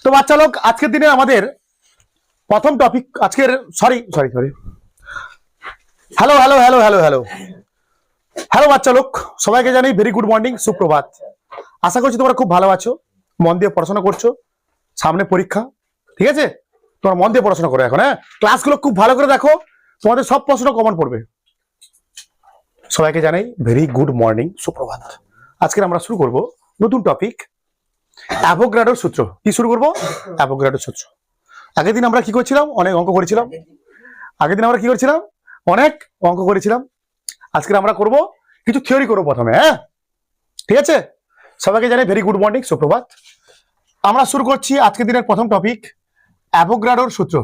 তো বাচ্চা লোক, আজকের দিনে আমাদের প্রথম টপিক আজকের sorry sorry sorry hello hello hello hello hello hello বাচ্চা লোক, সবাইকে জানাই ভেরি গুড মর্নিং, সুপ্রভাত। আশা করছি তোমরা খুব ভালো আছো, মন দিয়ে পড়াশোনা করছো। সামনে পরীক্ষা, ঠিক আছে? তোমরা মন দিয়ে পড়াশোনা করো এখন। হ্যাঁ, ক্লাসগুলো খুব ভালো করে দেখো, তোমাদের সব প্রশ্ন কমন পড়বে। সবাইকে জানাই ভেরি গুড মর্নিং, সুপ্রভাত। আজকে আমরা শুরু করব নতুন টপিক, অ্যাভোগাড্রোর সূত্র। কি শুরু করব? অ্যাভোগাড্রোর সূত্র। আগের দিন আমরা কি করছিলাম? অনেক অঙ্ক করেছিলাম। আজকে আমরা করব কিছু থিওরি করব প্রথমে। হ্যাঁ, ঠিক আছে? সবাইকে জানাই ভেরি গুড মর্নিং, সুপ্রভাত। আমরা শুরু করছি আজকের দিনের প্রথম টপিক, অ্যাভোগাড্রোর সূত্র।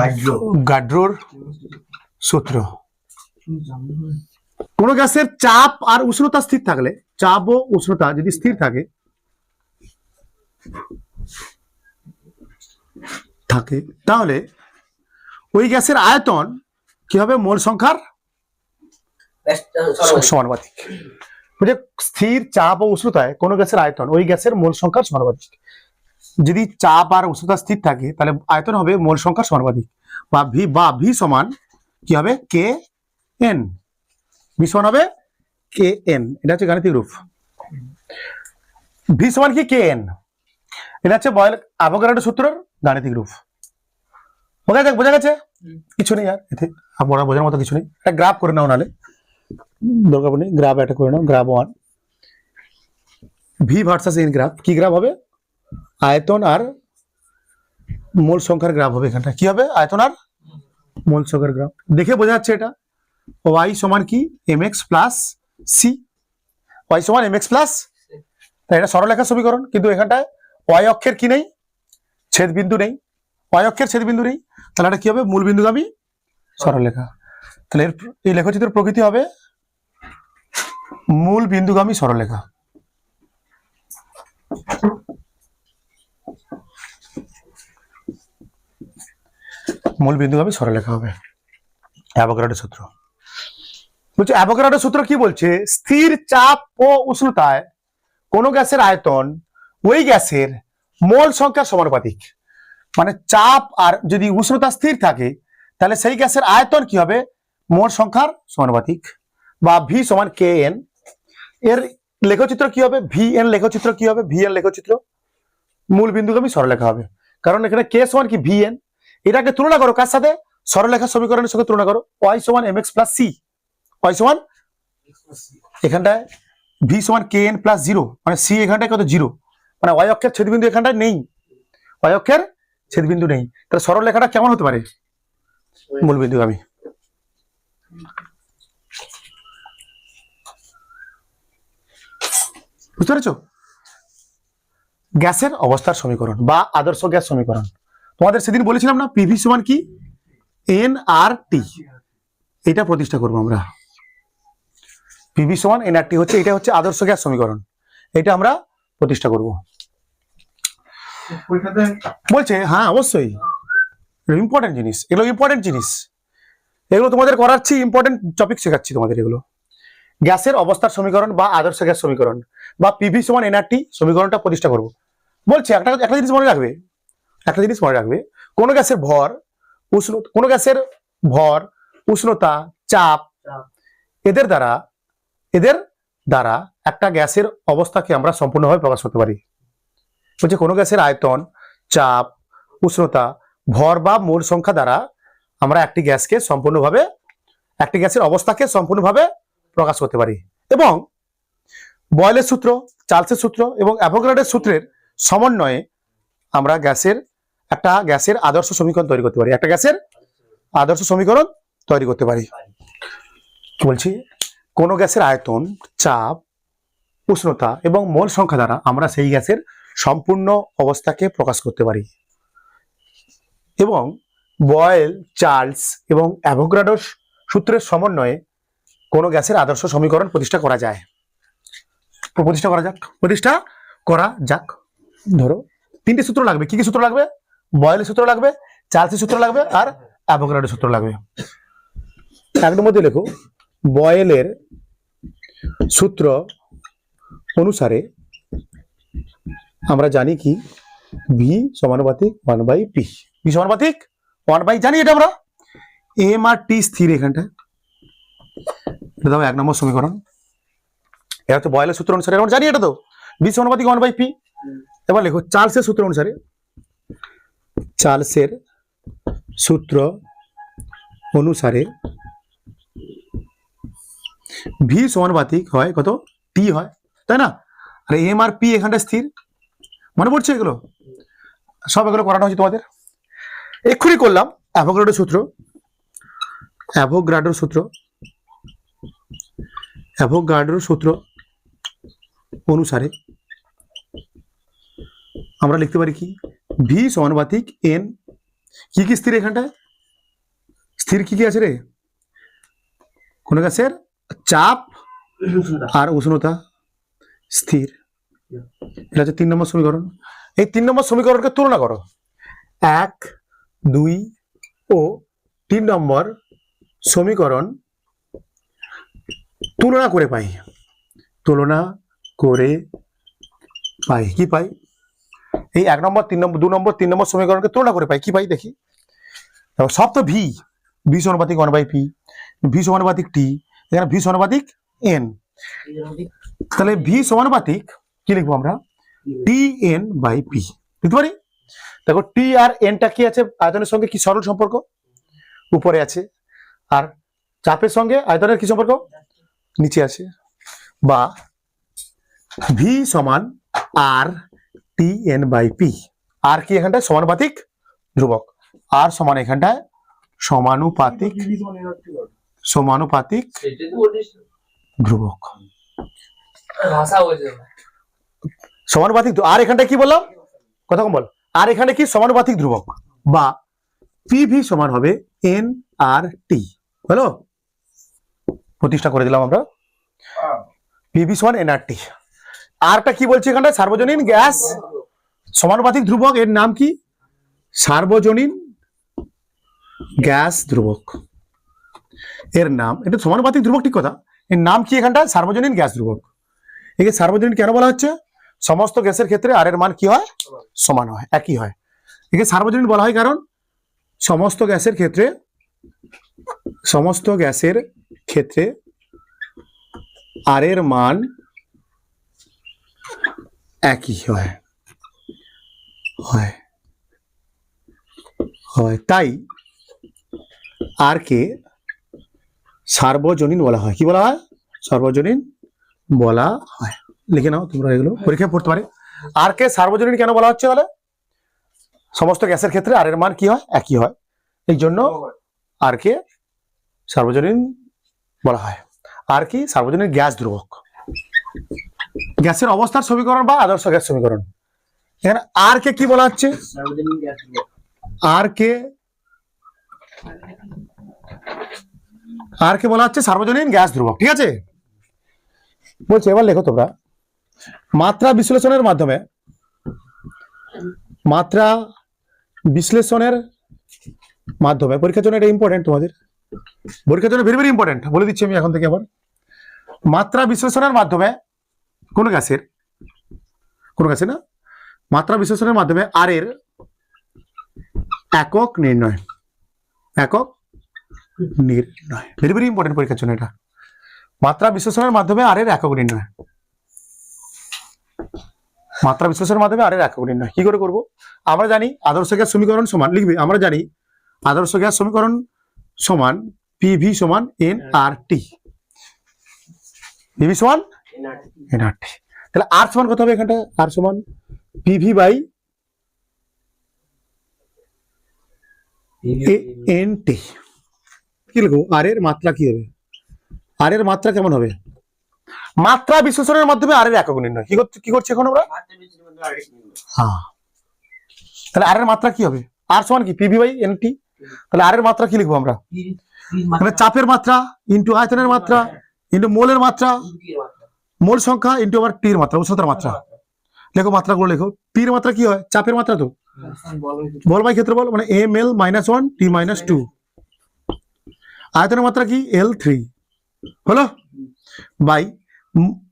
অ্যাভোগাড্রোর সূত্র। কোন গ্যাসের চাপ আর উষ্ণতা স্থির থাকলে, চাপ ও উষ্ণতা যদি স্থির থাকে তাহলে ওই গ্যাসের আয়তন কি হবে? মোল সংখ্যার সমানুপাতিক। বুঝে? স্থির চাপ ও উষ্ণতায় কোন গ্যাসের আয়তন ওই গ্যাসের মোল সংখ্যার সমানুপাতিক। যদি চাপ আর উষ্ণতা স্থির থাকে তাহলে আয়তন হবে মোল সংখ্যার সমানুপাতিক, বা ভি সমান কি হবে? K N. ভি সমান হবে কে এন। এটা হচ্ছে গাণিতিক রূপ। ভি সমান কি? K N. এটা হচ্ছে অ্যাভোগাড্রোর সূত্রের গাণিতিক রূপ। বোঝা গেছে? কিছু নেই আর এতে আপনারা বোঝার মতো কিছু নেই। একটা গ্রাফ করে নাও, নাহলে দরকার নেই। গ্রাফ একটা করে নাও, graph 1 V versus N graph. কি গ্রাফ হবে? আয়তন আর মোল সংখ্যার গ্রাফ হবে। এখানটা কি হবে? আয়তন আর মোল সংখ্যার গ্রাফ। দেখে বোঝা যাচ্ছে এটা ওয়াই সমান কি? mx plus C. ওয়াই সমান mx প্লাস, তাই এটা সরলরেখার সমীকরণ। কিন্তু এখানটায় ওয়াই অক্ষের কি নেই? ছেদবিন্দু নেই। ওয়াই অক্ষের ছেদবিন্দু নেই, তাহলে এটা কি হবে? মূল বিন্দুগামী সরলরেখা। তাহলে এই লেখচিত্রের প্রকৃতি হবে মূল বিন্দুগামী সরলরেখা। মূল বিন্দুগামী সরলরেখা হবে অ্যাভোগাড্রোর সূত্র। বলছে অ্যাভোগাড্রোর সূত্র কি বলছে? স্থির চাপ ও উষ্ণতায় কোন গ্যাসের আয়তন ওই গ্যাসের মোল সংখ্যার সমানুপাতিক। মানে চাপ আর যদি উষ্ণতা স্থির থাকে তাহলে সেই গ্যাসের আয়তন কি হবে? মোল সংখ্যার সমানুপাতিক, বা ভি সমান কে এন। এর লেখচিত্র কি হবে? ভি এন লেখচিত্র কি হবে? ভি এন লেখচিত্র মূল বিন্দুগামী সরলরেখা হবে। কারণ এখানে কে সমান কি? V N. এটাকে তুলনা করো কার সাথে? সরলরেখা সমীকরণের সঙ্গে তুলনা করো। ওয়াই সমান M X plus C. Y সমান এখানটায় ভি সমান কে এন প্লাস 0, মানে সি এখানটায় কত? 0। মানে ওয়াই অক্ষের ছেদবিন্দু এখানটায় নেই। ওয়াই অক্ষের ছেদবিন্দু নেই, তাহলে সরলরেখাটা কেমন হতে পারে? মূল বিন্দুগামী। বুঝতে পেরেছো? গ্যাসের অবস্থার সমীকরণ বা আদর্শ গ্যাস সমীকরণ। তোমাদের সেদিন বলেছিলাম না, পিভি সমান কি? এন আর টি। এটা প্রতিষ্ঠা করবো আমরা। পিভি সমান এন আর টি হচ্ছে, এটা হচ্ছে আদর্শ গ্যাস সমীকরণ। এটা আমরা প্রতিষ্ঠা করব। বলছে হ্যাঁ অবশ্যই ইম্পর্টেন্ট জিনিস, এগুলো ইম্পর্টেন্ট জিনিস। এগুলো তোমাদের করাচ্ছি, ইম্পর্টেন্ট টপিক শেখাচ্ছি তোমাদের। এগুলো গ্যাসের অবস্থার সমীকরণ বা আদর্শ গ্যাস সমীকরণ বা পিভি সমান এন আর টি সমীকরণটা প্রতিষ্ঠা করব। বলছে একটা জিনিস মনে রাখবে, কোন গ্যাসের ভর, উষ্ণতা, চাপ এদের দ্বারা একটা গ্যাসের অবস্থাকে আমরা সম্পূর্ণভাবে প্রকাশ করতে পারি। বলছে কোন গ্যাসের আয়তন, চাপ, উষ্ণতা, ভর বা মোল সংখ্যা দ্বারা আমরা একটি গ্যাসের অবস্থাকে সম্পূর্ণভাবে প্রকাশ করতে পারি। এবং বয়েলের সূত্র, চার্লসের সূত্র এবং অ্যাভোগাড্রোর সূত্রের সমন্বয়ে আমরা একটা গ্যাসের আদর্শ সমীকরণ তৈরি করতে পারি। কি বলছি? কোন গ্যাসের আয়তন, চাপ, উষ্ণতা এবং মোল সংখ্যা দ্বারা আমরা সেই গ্যাসের সম্পূর্ণ অবস্থাকে প্রকাশ করতে পারি। এবং বয়েল, চার্লস এবং অ্যাভোগাড্রোর সূত্রের সমন্বয়ে কোন গ্যাসের আদর্শ সমীকরণ প্রতিষ্ঠা করা যাক। ধরো তিনটে সূত্র লাগবে। কি কি সূত্র লাগবে? বয়েলের সূত্র লাগবে, চার্লসের সূত্র লাগবে আর অ্যাভোগাড্রোর সূত্র লাগবে। একটার মধ্যে লেখো বয়েলের সূত্র অনুসারে আমরা জানি কি ভি সমানুপাতিক 1/p, ভি সমানুপাতিক 1/, জানি এটা আমরা। এম আর টি স্থির এখানটা, এটা দাও 1 নম্বর সমীকরণ। এটা হচ্ছে বয়েলের সূত্র অনুসারে আমরা জানি এটা তো ভি সমানুপাতিক 1/p। এবার লেখো চার্লসের সূত্র অনুসারে, চার্লসের সূত্র অনুসারে ভি সমানুপাতিক হয় কত, টি হয়, তাই না? আর এম আর পি এখানটা স্থির, মনে পড়ছে এগুলো সব, এগুলো করানো হয়েছে তোমাদের, এক্ষুনি করলাম। অ্যাভোগাড্রোর সূত্র, অ্যাভোগাড্রোর সূত্র, অ্যাভোগাড্রোর সূত্র অনুসারে আমরা লিখতে পারি কি ভি সমানুপাতিক এন, কি কি স্থির এখানটায়, স্থির কি কি আছে রে, কোন গ্যাসের চাপ আর উষ্ণতা স্থির। এটা হচ্ছে 3 নম্বর সমীকরণ। এই 3 নম্বর সমীকরণকে তুলনা করো, 1, 2 ও 3 নম্বর সমীকরণ তুলনা করে পাই, তুলনা করে পাই কি পাই, এই 1 নম্বর 3 নম্বর 2 নম্বর 3 নম্বর সমীকরণকে তুলনা করে পাই কি পাই দেখি। সব তো ভি, ভি সমানুপাতিক 1/p, ভি সমানুপাতিক টি, এখানে ভি সমানুপাতিক এন, তাহলে ভি সমানুপাতিক কি লিখবো আমরা, টি এন বাই পি লিখতে পারি। দেখো টি আর এনটা কি আছে, আয়তনের সঙ্গে কি সরল সম্পর্ক, উপরে আছে, আর চাপের সঙ্গে আয়তনের কি সম্পর্ক, নিচে আছে। বা ভি সমান আর টি এন বাই পি, আর কি এখানটায় সমানুপাতিক ধ্রুবক, আর সমান এখানটায় সমানুপাতিক, সমানুপাতিক ধ্রুবক, সমানুপাতিক। আর এখানটা কি বললাম, কথা কম বল, আর এখানে কি সমানুপাতিক ধ্রুবক, বা পিভি সমান হবে এন আর টি, হলো প্রতিষ্ঠা করে দিলাম আমরা, পিভি সমান এন আর টি। আরটা কি বলছে এখানটা, সার্বজনীন গ্যাস সমানুপাতিক ধ্রুবক, এর নাম কি সার্বজনীন গ্যাস ধ্রুবক, এর নাম, এটা সমানুপাতিক ধ্রুবক ঠিক কথা, এর নাম কি এখানটা সার্বজনীন গ্যাস ধ্রুবক। একে সার্বজনীন কেন বলা হচ্ছে, সমস্ত গ্যাসের ক্ষেত্রে আর এর মান কি হয়, সমান হয়, একই হয়। একে সার্বজনীন বলা হয় কারণ সমস্ত গ্যাসের ক্ষেত্রে, সমস্ত গ্যাসের ক্ষেত্রে আর এর মান একই হয়, হয় হয় তাই আর কে সার্বজনীন বলা হয়, কি বলা হয়, সার্বজনীন বলা হয়। লিখে নাও তোমরা, এগুলো পরীক্ষায় পড়তে পারে। আর কে সার্বজনীন কেন বলা হচ্ছে, বলে সমস্ত গ্যাসের ক্ষেত্রে আর এর মান কি হয়, একই হয়, এই জন্য আর কে সার্বজনীন বলা হয়। আর কি সার্বজনীন গ্যাস ধ্রুবক, গ্যাসের অবস্থার সমীকরণ বা আদর্শ গ্যাস সমীকরণ। এখানে আর কে কি বলা হচ্ছে, আর কে, আর কে বলা হচ্ছে সার্বজনীন গ্যাস ধ্রুবক, ঠিক আছে। বলছে এবার লেখো তোমরা, মাত্রা বিশ্লেষণের মাধ্যমে, মাত্রা বিশ্লেষণের মাধ্যমে, পরীক্ষার জন্য এটা ইম্পর্টেন্ট, তোমাদের পরীক্ষার জন্য ভেরি ভেরি ইম্পর্টেন্ট, বলে দিচ্ছি আমি এখন থেকে আবার। মাত্রা বিশ্লেষণের মাধ্যমে কোন গ্যাসের, কোন গ্যাসের না, মাত্রা বিশ্লেষণের মাধ্যমে আর এর একক নির্ণয়, একক নির্ণয়, ভেরি ভেরি ইম্পর্টেন্ট পরীক্ষার জন্য এটা। মাত্রা বিশ্লেষণের মাধ্যমে আর এর একক নির্ণয়, মাত্রা বিশ্লেষণের মাধ্যমে আর এর একক নির্ণয় কি করে করব, আমরা জানি আদর্শ গ্যাস সমীকরণ সমান, লিখবে, আমরা জানি আদর্শ গ্যাস সমীকরণ সমান পিভি সমান এন আর টি, পিভি সমান এন আর টি। তাহলে আর সমান কত হবে এখানটা, আর সমান পিভি বাই এন টি। কি লিখবো, আর এর মাত্রা কি হবে, আর এর মাত্রা কেমন হবে, মাত্রা বিশ্লেষণের মাধ্যমে আর এর একক নির্ণয়, কি করছে এখন আমরা, হ্যাঁ, তাহলে আর এর মাত্রা কি হবে, আর সমান কি পিভি বাই এন টি। তাহলে আর এর মাত্রা কি লিখবো আমরা, মানে চাপের মাত্রা ইন্টু আয়তনের মাত্রা ইন্টু মোলের মাত্রা, মোল সংখ্যা ইন্টু আবার টির মাত্রা, উষ্ণতার মাত্রা। লেখো মাত্রাগুলো লেখো, টির মাত্রা কি হয়, চাপের মাত্রা তো, বল বাই ক্ষেত্রফল, মানে এম এল -1 টি -2, আয়তনের মাত্রা কি L3, হলো, বাই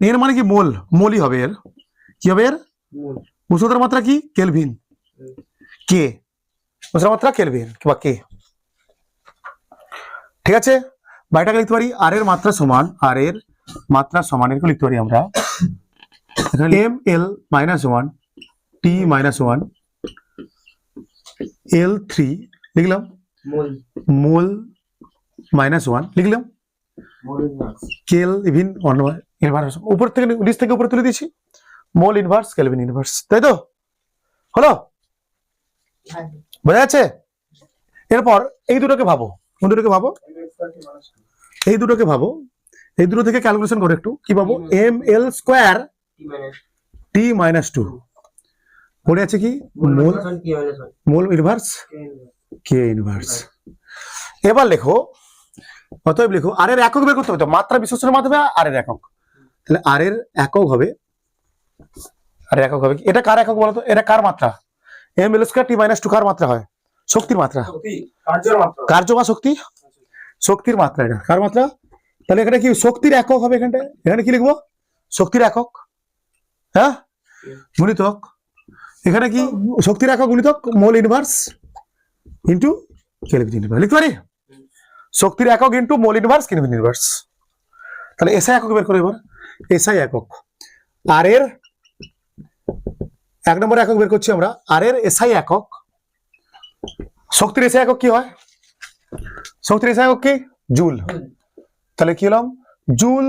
এর মানে কি মোল, মোলই হবে এর, কি হবে এর উষ্ণতার মাত্রা কি কেলভিন, কে উষ্ণতার মাত্রা কেলভিন বা কে। ঠিক আছে, বা এটাকে লিখতে পারি আর এর মাত্রা সমান, আর এর মাত্রা সমান এরকম লিখতে পারি আমরা, এখানে M L minus one T minus one L three লিখলাম, মোল মাইনাস ওয়ান লিখলাম, কেলভিন উপর থেকে নিচ থেকে উপরে তুলে দিয়েছি, মোল ইনভার্স কেলভিন ইনভার্স, তাই তো হলো, বোঝা যাচ্ছে। এরপর এই দুটোকে ভাবো, কোন দুটোকে ভাবো, এই দুটোকে ভাবো, এই দুটো থেকে ক্যালকুলেশন করে একটু কি পাবো, এম এল স্কোয়ার টি মাইনাস টু পড়ে আছে কি মোল ইনভার্স কে ইনভার্স। এবার লেখো, অতএব লেখো আর এর একক বের করতে হবে তো, মাত্রা বিশ্লেষণের মাধ্যমে আর এর একক, তাহলে আর এর একক হবে, আর একক হবে এটা কার একক বলতো, এটা কার মাত্রা, এম এল স্কয়ার টি মাইনাস টু কার মাত্রা হয়, শক্তির মাত্রা, কার্য বা শক্তি, শক্তির মাত্রা, এটা কার মাত্রা, তাহলে এখানে কি শক্তির একক হবে, এখানে কি লিখবো শক্তির একক, হ্যাঁ গুণিতক, এখানে কি শক্তির একক গুণিতক mole inverse into kelvin inverse লিখতে পারি, শক্তির একক into mole inverse kelvin inverse. তাহলে এসআই একক বের করো এবার, এসআই একক আর এর এক নম্বর একক বের করছি আমরা, আর এর এসআই একক, শক্তির এসআই একক কি হয়, শক্তির এসআই একক কি জুল, তাহলে কি হলাম joule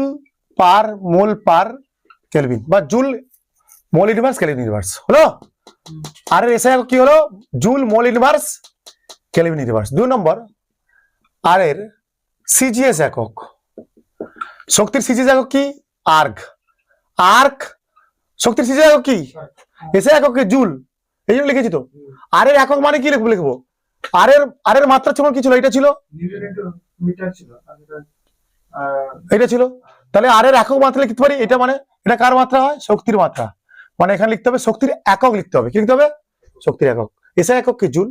per mole per kelvin বা joule mole inverse kelvin inverse হলো, আর এর এসআই একক কি হলো joule mole inverse kelvin inverse. 2 নম্বর আর এর সিজিএস একক, শক্তির সিজিএস একক কি আর্গ, আর্ক শক্তির সিজিএস একক কি এসআই একক কি জুল, এই জন্য লিখেছি তো। আর এর একক মানে কি লিখবো, আর এর মাত্রা ছিল কি ছিল, এটা ছিল এটা ছিল, তাহলে আর এর একক মাত্রা লিখতে পারি, এটা মানে এটা কার মাত্রা হয় শক্তির মাত্রা, মানে এখানে লিখতে হবে শক্তির একক লিখতে হবে, কি লিখতে হবে শক্তির একক, এসআই একক কি joule,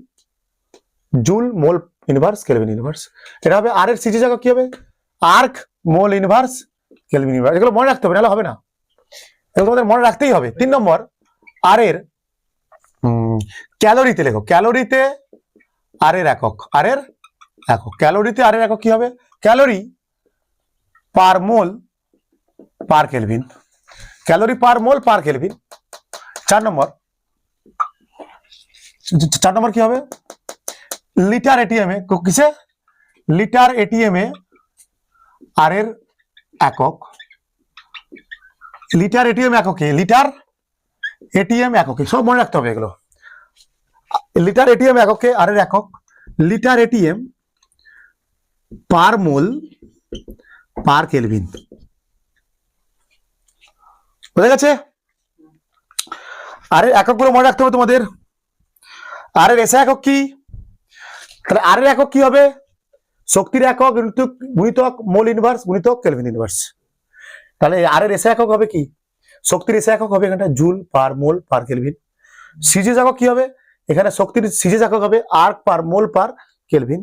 joule mole inverse kelvin inverse, এটা হবে আর এর সিজিএস একক কি হবে erg mole inverse kelvin inverse, এগুলো মনে রাখতে হবে নাহলে হবে না, এগুলো তোমাদের মনে রাখতেই হবে। 3 নম্বর আর এর ক্যালোরিতে লেখো, ক্যালোরিতে আর এর একক, আর এর একক ক্যালোরিতে আর এর একক কি হবে calorie per mole per kelvin, calorie per mole per kelvin. 4 নম্বর কি হবে লিটার এটিএম এ, কিসে লিটার এটিএম এ আর এর একক, লিটার এটিএম এককে, লিটার এটিএম এককে সব মনে রাখতে হবে এগুলো, লিটার এটিএম এককে আর এর একক, litre atm per mole per kelvin, বুঝা গেছে। আর এর এককগুলো মনে রাখতে হবে তোমাদের। আর এর এসআই একক কি, তাহলে আর এর একক কি হবে শক্তির একক গুণিতক মোল ইনভার্স গুণিতক কেলভিন ইনভার্স, তাহলে আর এর এসআই একক হবে কি শক্তির এসআই একক হবে এখানটা joule per mole per kelvin, CGS একক কি হবে এখানে শক্তির সিজিএস একক হবে arc per mole per kelvin,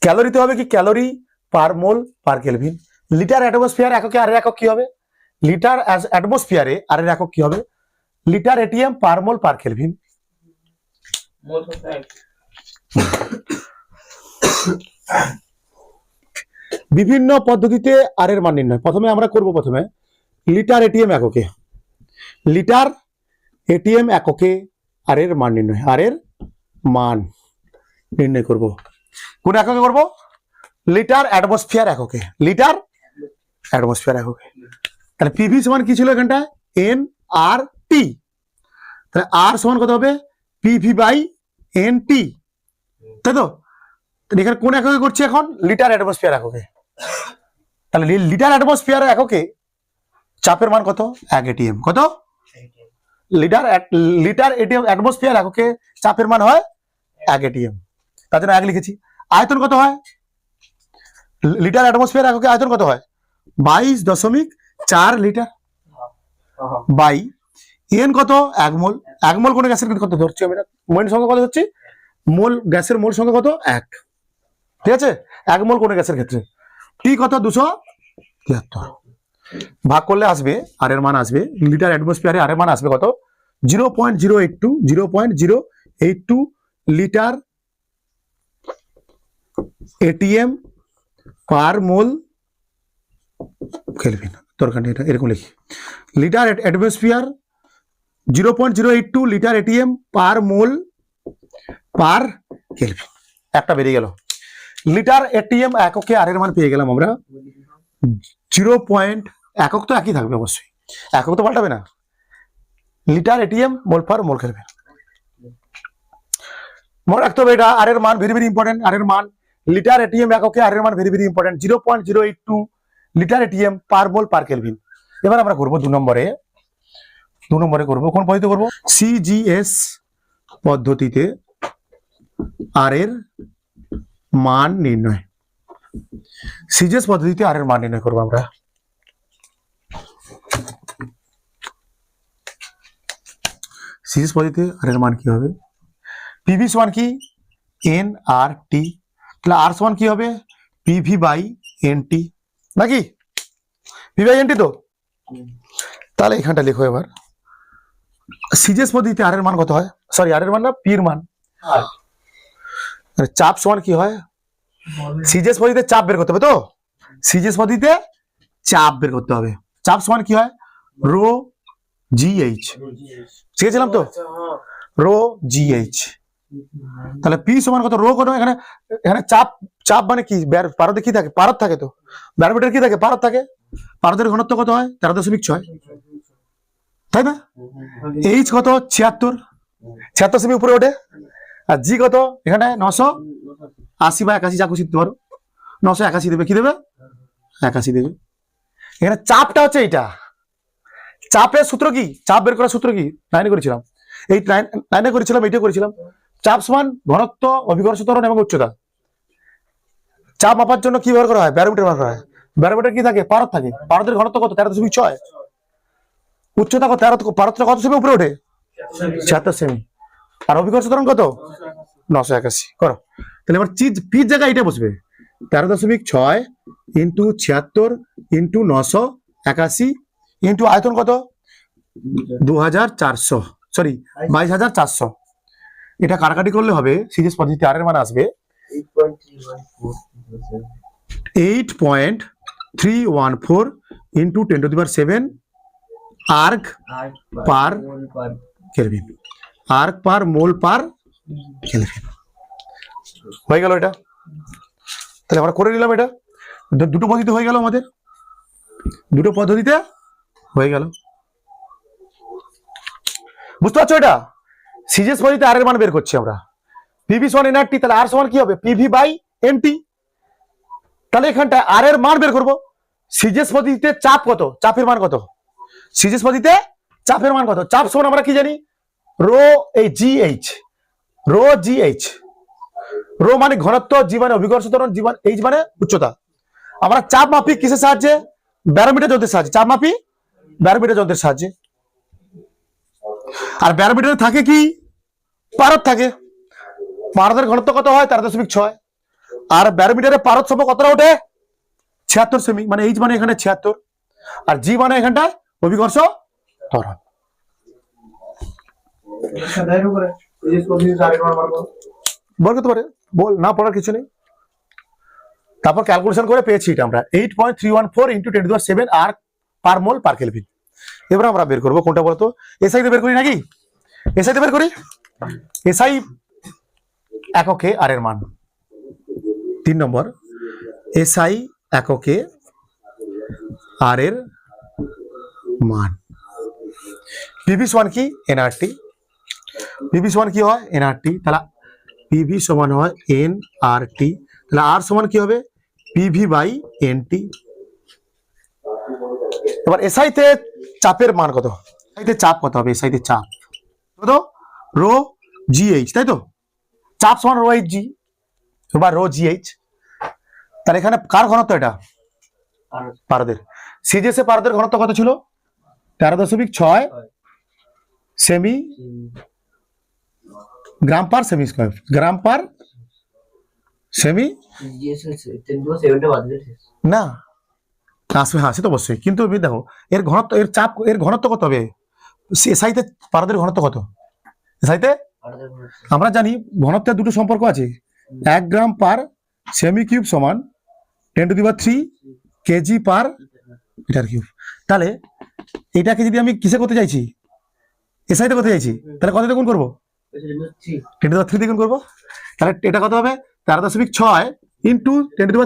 ক্যালোরিতে হবে কি calorie per mole per kelvin, litre atmosphere এককে আর এর একক কি হবে লিটার অ্যাটমোস্ফিয়ারে আর এর একক কি হবে litre atm per mole per kelvin. বিভিন্ন পদ্ধতিতে আর এর মান নির্ণয়, প্রথমে আমরা করব প্রথমে লিটার এটিএম এককে, লিটার এটিএম এককে আর এর মান নির্ণয়, আর এর মান নির্ণয় করব কোন এককে করব লিটার অ্যাটমোস্ফিয়ার এককে, লিটার অ্যাটমোস্ফিয়ার এককে, তাহলে পিভি সমান কি ছিল এখানটা এন আর টি, তাহলে আর সমান কত হবে পিভি বাই এন টি, তাই তো এখানে কোন এককে করছি এখন লিটার অ্যাটমোস্ফিয়ার এককে, তাহলে লিটার অ্যাটমোস্ফিয়ার এককে চাপের মান কত 1 এটিএম, কত লিটার এটিএম অ্যাটমোস্ফিয়ার এককে চাপের মান হয় 1 এটিএম, তার জন্য 1 লিখেছি। আয়তন কত হয় লিটার অ্যাটমোস্ফিয়ার এককে আয়তন কত হয় 22.4 লিটার বাই এন কত 1 মোল, 1 মোল কোন গ্যাসের কত ধরছি আমি মোল সংখ্যা কত ধরছি মোল গ্যাসের মোল সংখ্যা কত 1, ঠিক আছে 1 মোল কোন গ্যাসের ক্ষেত্রে, টি কত 273, ভাগ করলে আসবে আর এর মান আসবে লিটার অ্যাটমসফিয়ারে আর এর মান আসবে কত 0.082 লিটার এটিএম পার মোল কেলভিন। দরকার নেই এটা, এরকম লিখি litre atmosphere 0.082 litre atm per mole per kelvin. একটা বেরিয়ে গেল। লিটার এটিএম এককে আর এর মান পেয়ে গেলাম আমরা 0. একক তো একই থাকবে অবশ্যই, একক তো পাল্টাবে না। লিটার এটিএম মোল পার মোল কেলভিন। মনে রাখতে হবে এটা আর এর মান ভেরি ভেরি ইম্পর্টেন্ট। আর এর মান লিটার এটিএম এককে আর এর মান very very important 0.082 litre atm per mole per kelvin. এবার আমরা করবো 2 নম্বরে করবো কোন পদ্ধতি করবো সিজিএস পদ্ধতিতে আর এর মান নির্ণয়। সিজিএস পদ্ধতিতে আর এর মান নির্ণয় করবো আমরা। সিজিএস পদ্ধতিতে আর এর মান কি হবে পিভি সমান কি এন আর টি, তাহলে আর সমান কি হবে পিভি বাই এন টি নাকি পি বাই এন টি। তো তাহলে এখানটা লেখো এবার সিজিএস পদ্ধতিতে আর এর মান কত হয়, সরি আর এর মান না পি এর মান। চাপ সমান কি হয় সিজিএস পদ্ধতিতে চাপ বের করতে হবে। তো সিজিএস পদ্ধতিতে চাপ বের করতে হবে। চাপ সমান কি হয় রো জিএইচ, শিখেছিলাম তো রো জিএইচ। তাহলে পি সমান কত রো কত, এখানে এখানে চাপ চাপ মানে কি পারদে কি থাকে পারদ থাকে, তো ব্যারোমিটার কি থাকে পারদ থাকে। পারদের ঘনত্ব কত হয় 13.6, তাই না? এইচ কত 76 সেমি উপরে ওঠে। আর জি কত এখানে 980 বা 81 যা খুশি দিতে পারো, 981 দেবে, কি দেবে 81 দেবে। এখানে চাপটা হচ্ছে এইটা, চাপের সূত্র কি চাপ বের করার সূত্র কি 9 করেছিলাম, এই 9 করেছিলাম, এইটা করেছিলাম। চাপ সমান ঘনত্ব অভিকর্ষ ত্বরণ এবং উচ্চতা। চাপ মাপার জন্য কি ব্যবহার করা হয় ব্যারোমিটার ব্যবহার করা হয়। ব্যারোমিটার কি থাকে পারদ থাকে, পারদের ঘনত্ব কত 13.6, উচ্চতা কত পারদটা কত সেমি উপরে ওঠে 76 সেমি, আর অভিকর্ষ ত্বরণ কত 981 করো। তাহলে এবার পির জায়গায় এটা বসবে 13.6 ইন্টু 76 ইন্টু 981 ইন্টু আয়তন কত 2400, সরি 22400। এটা কাটাকাটি করলে হবে সিরিজ পদ্ধতি আর এর মান আসবে 8.314 into 10⁻⁷ erg per kelvin, erg per mole per kelvin. হয়ে গেল এটা, তাহলে আমরা করে নিলাম এটা। দুটো পদ্ধতি হয়ে গেল আমাদের, দুটো পদ্ধতিতে হয়ে গেল। বুঝতে পারছো এটা সিজিএস পদ্ধতিতে আর এর মান বের করছি আমরা পিভি সমান এনআরটি, তাহলে আর সমান কি হবে পিভি বাই এনটি। তাহলে এখানটা আর এর মান বের করবো। সিজিএস পদ্ধতিতে চাপ কত, চাপের মান কত, সিজিএস পদ্ধতিতে চাপের মান কত, চাপ সমান আমরা কি জানি রো এই জিএইচ, রো জিএইচ, রো মানে ঘনত্ব, জি মানে অভিকর্ষ ত্বরণ, জি মানে এইচ মানে উচ্চতা। আমরা চাপ মাপি কিসের সাহায্যে ব্যারোমিটার যন্ত্রের সাহায্যে, চাপ মাপি ব্যারোমিটার যন্ত্রের সাহায্যে। আর ব্যারোমিটারে থাকে কি পারদ থাকে, পারদের ঘনত্ব কত হয় 13.6, আর ব্যারোমিটারে পারদ সম্পর্ক কতটা ওঠে 76 সেমি, মানে এইচ মানে এখানে 76, আর জি মানে এখানটা অভিকর্ষ ত্বরণ। বল করতে পারে, বল না পড়ার কিছু নেই। তারপর ক্যালকুলেশন করে পেয়েছি এটা আমরা 8.314 into 10⁻⁷ erg per mole per kelvin. এবার আমরা বের করবো কোনটা বলতো, এসআই তে বের করি নাকি, এসআই তে বের করি। এসআই এককে আর এর মান 3 নম্বর, এসআই এককে আর এর মান পিভি সমান কি এনআরটি, পিভি সমান কি হয় এনআরটি, তাহলে পিভি সমান হয় এনআরটি, তাহলে আর সমান কি হবে পিভি বাই এনটি। এবার এসআইতে চাপের মান কত, এসআইতে চাপ কত হবে, এসআইতে চাপ কত রো জিএইচ, তাই তো চাপ সমান রো এইচ জি বা রো জিএইচ। তাহলে এখানে কার ঘনত্ব এটা পারদের, সিজিএসে পারদের ঘনত্ব কত ছিল 13.6 সেমি গ্রাম পার সেমি স্কয়ার, গ্রাম পার সেমি না আসবে, হ্যাঁ সে তো অবশ্যই, কিন্তু তুমি দেখো এর ঘনত্ব, এর চাপ, এর ঘনত্ব কত হবে? এসআইতে পারদের ঘনত্ব কত? এসআইতে আমরা জানি ঘনত্বের দুটো সম্পর্ক আছে, 1 গ্রাম পার সেমি কিউব সমান 10⁻³ কেজি পার মিটার কিউব। তাহলে এটাকে যদি আমি কিসে করতে চাইছি, এসআইতে করতে চাইছি, তাহলে কত দিয়ে গুণ করবো? 10⁻³ দিয়ে গুণ করবো। তাহলে এটা কত হবে? 13.6 ইন্টু 10⁻³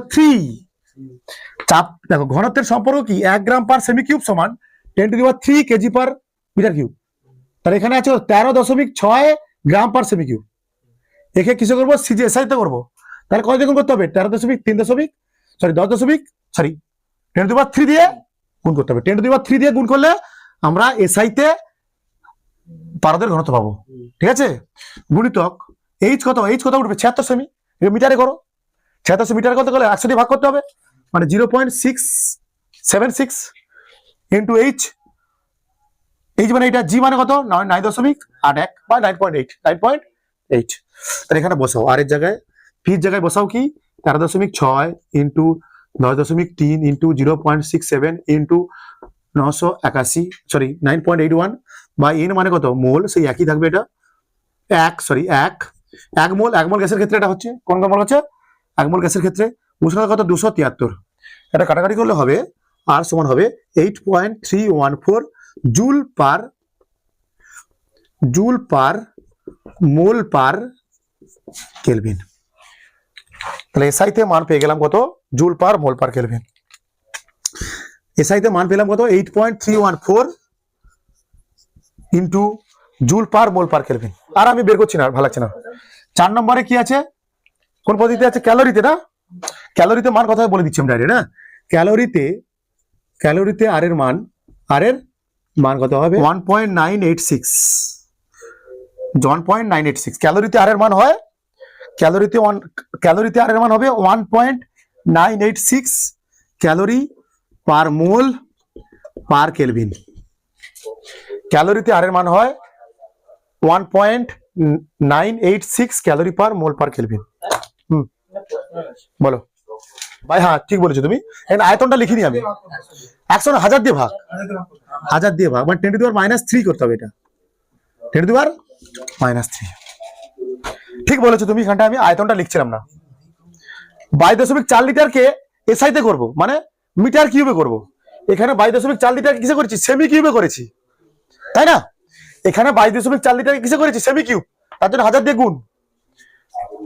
চাপ। দেখো ঘনত্বের সম্পর্ক কি, 1 গ্রাম পার সেমি কিউব সমান 10⁻³ কেজি পার মিটার কিউব। তাহলে এখানে আছে 13.6 গ্রাম পার সেমি কিউব। একে কিসে করবো? এসআইতে করবো। তাহলে কত দিয়ে গুণ করতে হবে? 10.3 দিয়ে গুণ করতে হবে। 10⁻³ দিয়ে গুণ করলে আমরা এসআইতে পারদের ঘনত্ব পাবো। ঠিক আছে, গুণিতক এইচ কত? এইচ কত উঠবে? 76 সেমি। মিটারে করো, 76 মিটার করতে গেলে 100 দিয়ে ভাগ করতে হবে, মানে 0.676 ইন্টু এইচ। এইচ মানে এটা, জি মানে কত? 9.81 বা 9.8। তাহলে এখানে বসাও, আর এর জায়গায় ফির জায়গায় বসাও কি 13.6 ইন্টু 10.3 ইন্টু 0.67 ইন্টু 981 বা এন মানে কত? মোল, সেই একই থাকবে। এটা এক মোল গ্যাসের ক্ষেত্রে এটা হচ্ছে কোন মোল হচ্ছে? 1 মোল গ্যাসের ক্ষেত্রে উষ্ণতা কত? 273। এটা কাটাকাটি করলে হবে আর সমান হবে 8.314 joule per mole per kelvin. তাহলে এসআইতে মান পেয়ে গেলাম কত? Joule per mole per kelvin. এসআইতে মান পেলাম কত? 8.314 into joule per mole per kelvin. আর আমি বের করছি না, ভালো লাগছে না। 4 নম্বরে কি আছে? কোন পদ্ধতিতে আছে? ক্যালোরিতে না? ক্যালোরিতে মান কথা বলে দিচ্ছি আমি ডাইরেক্ট। না, ক্যালোরিতে আর এর মান কত হবে? 1.986। ক্যালোরিতে আর এর মান হয়, ক্যালোরিতে আর এর মান হবে 1.986 calorie per mole per kelvin. ক্যালোরিতে আর এর মান হয় 1.986 calorie per mole per kelvin. বলো ভাই। হ্যাঁ ঠিক বলেছো তুমি। এখানে আয়তনটা লিখিনি আমি, 100 1000 দিয়ে ভাগ, 1000 দিয়ে ভাগ, মানে 10⁻³ করতে হবে। এটা 10⁻³ ঠিক বলেছো তুমি। এখানটা আমি আয়তনটা লিখছিলাম না। 22.4 লিটারকে এসআইতে করবো, মানে মিটার কিউবে করবো। এখানে 22.4 লিটার কিসে করেছি? সেমি কিউবে করেছি, তাই না? এখানে 22.4 লিটার কিসে করেছি? Semi cube. তার জন্য 1000 দিয়ে গুণ,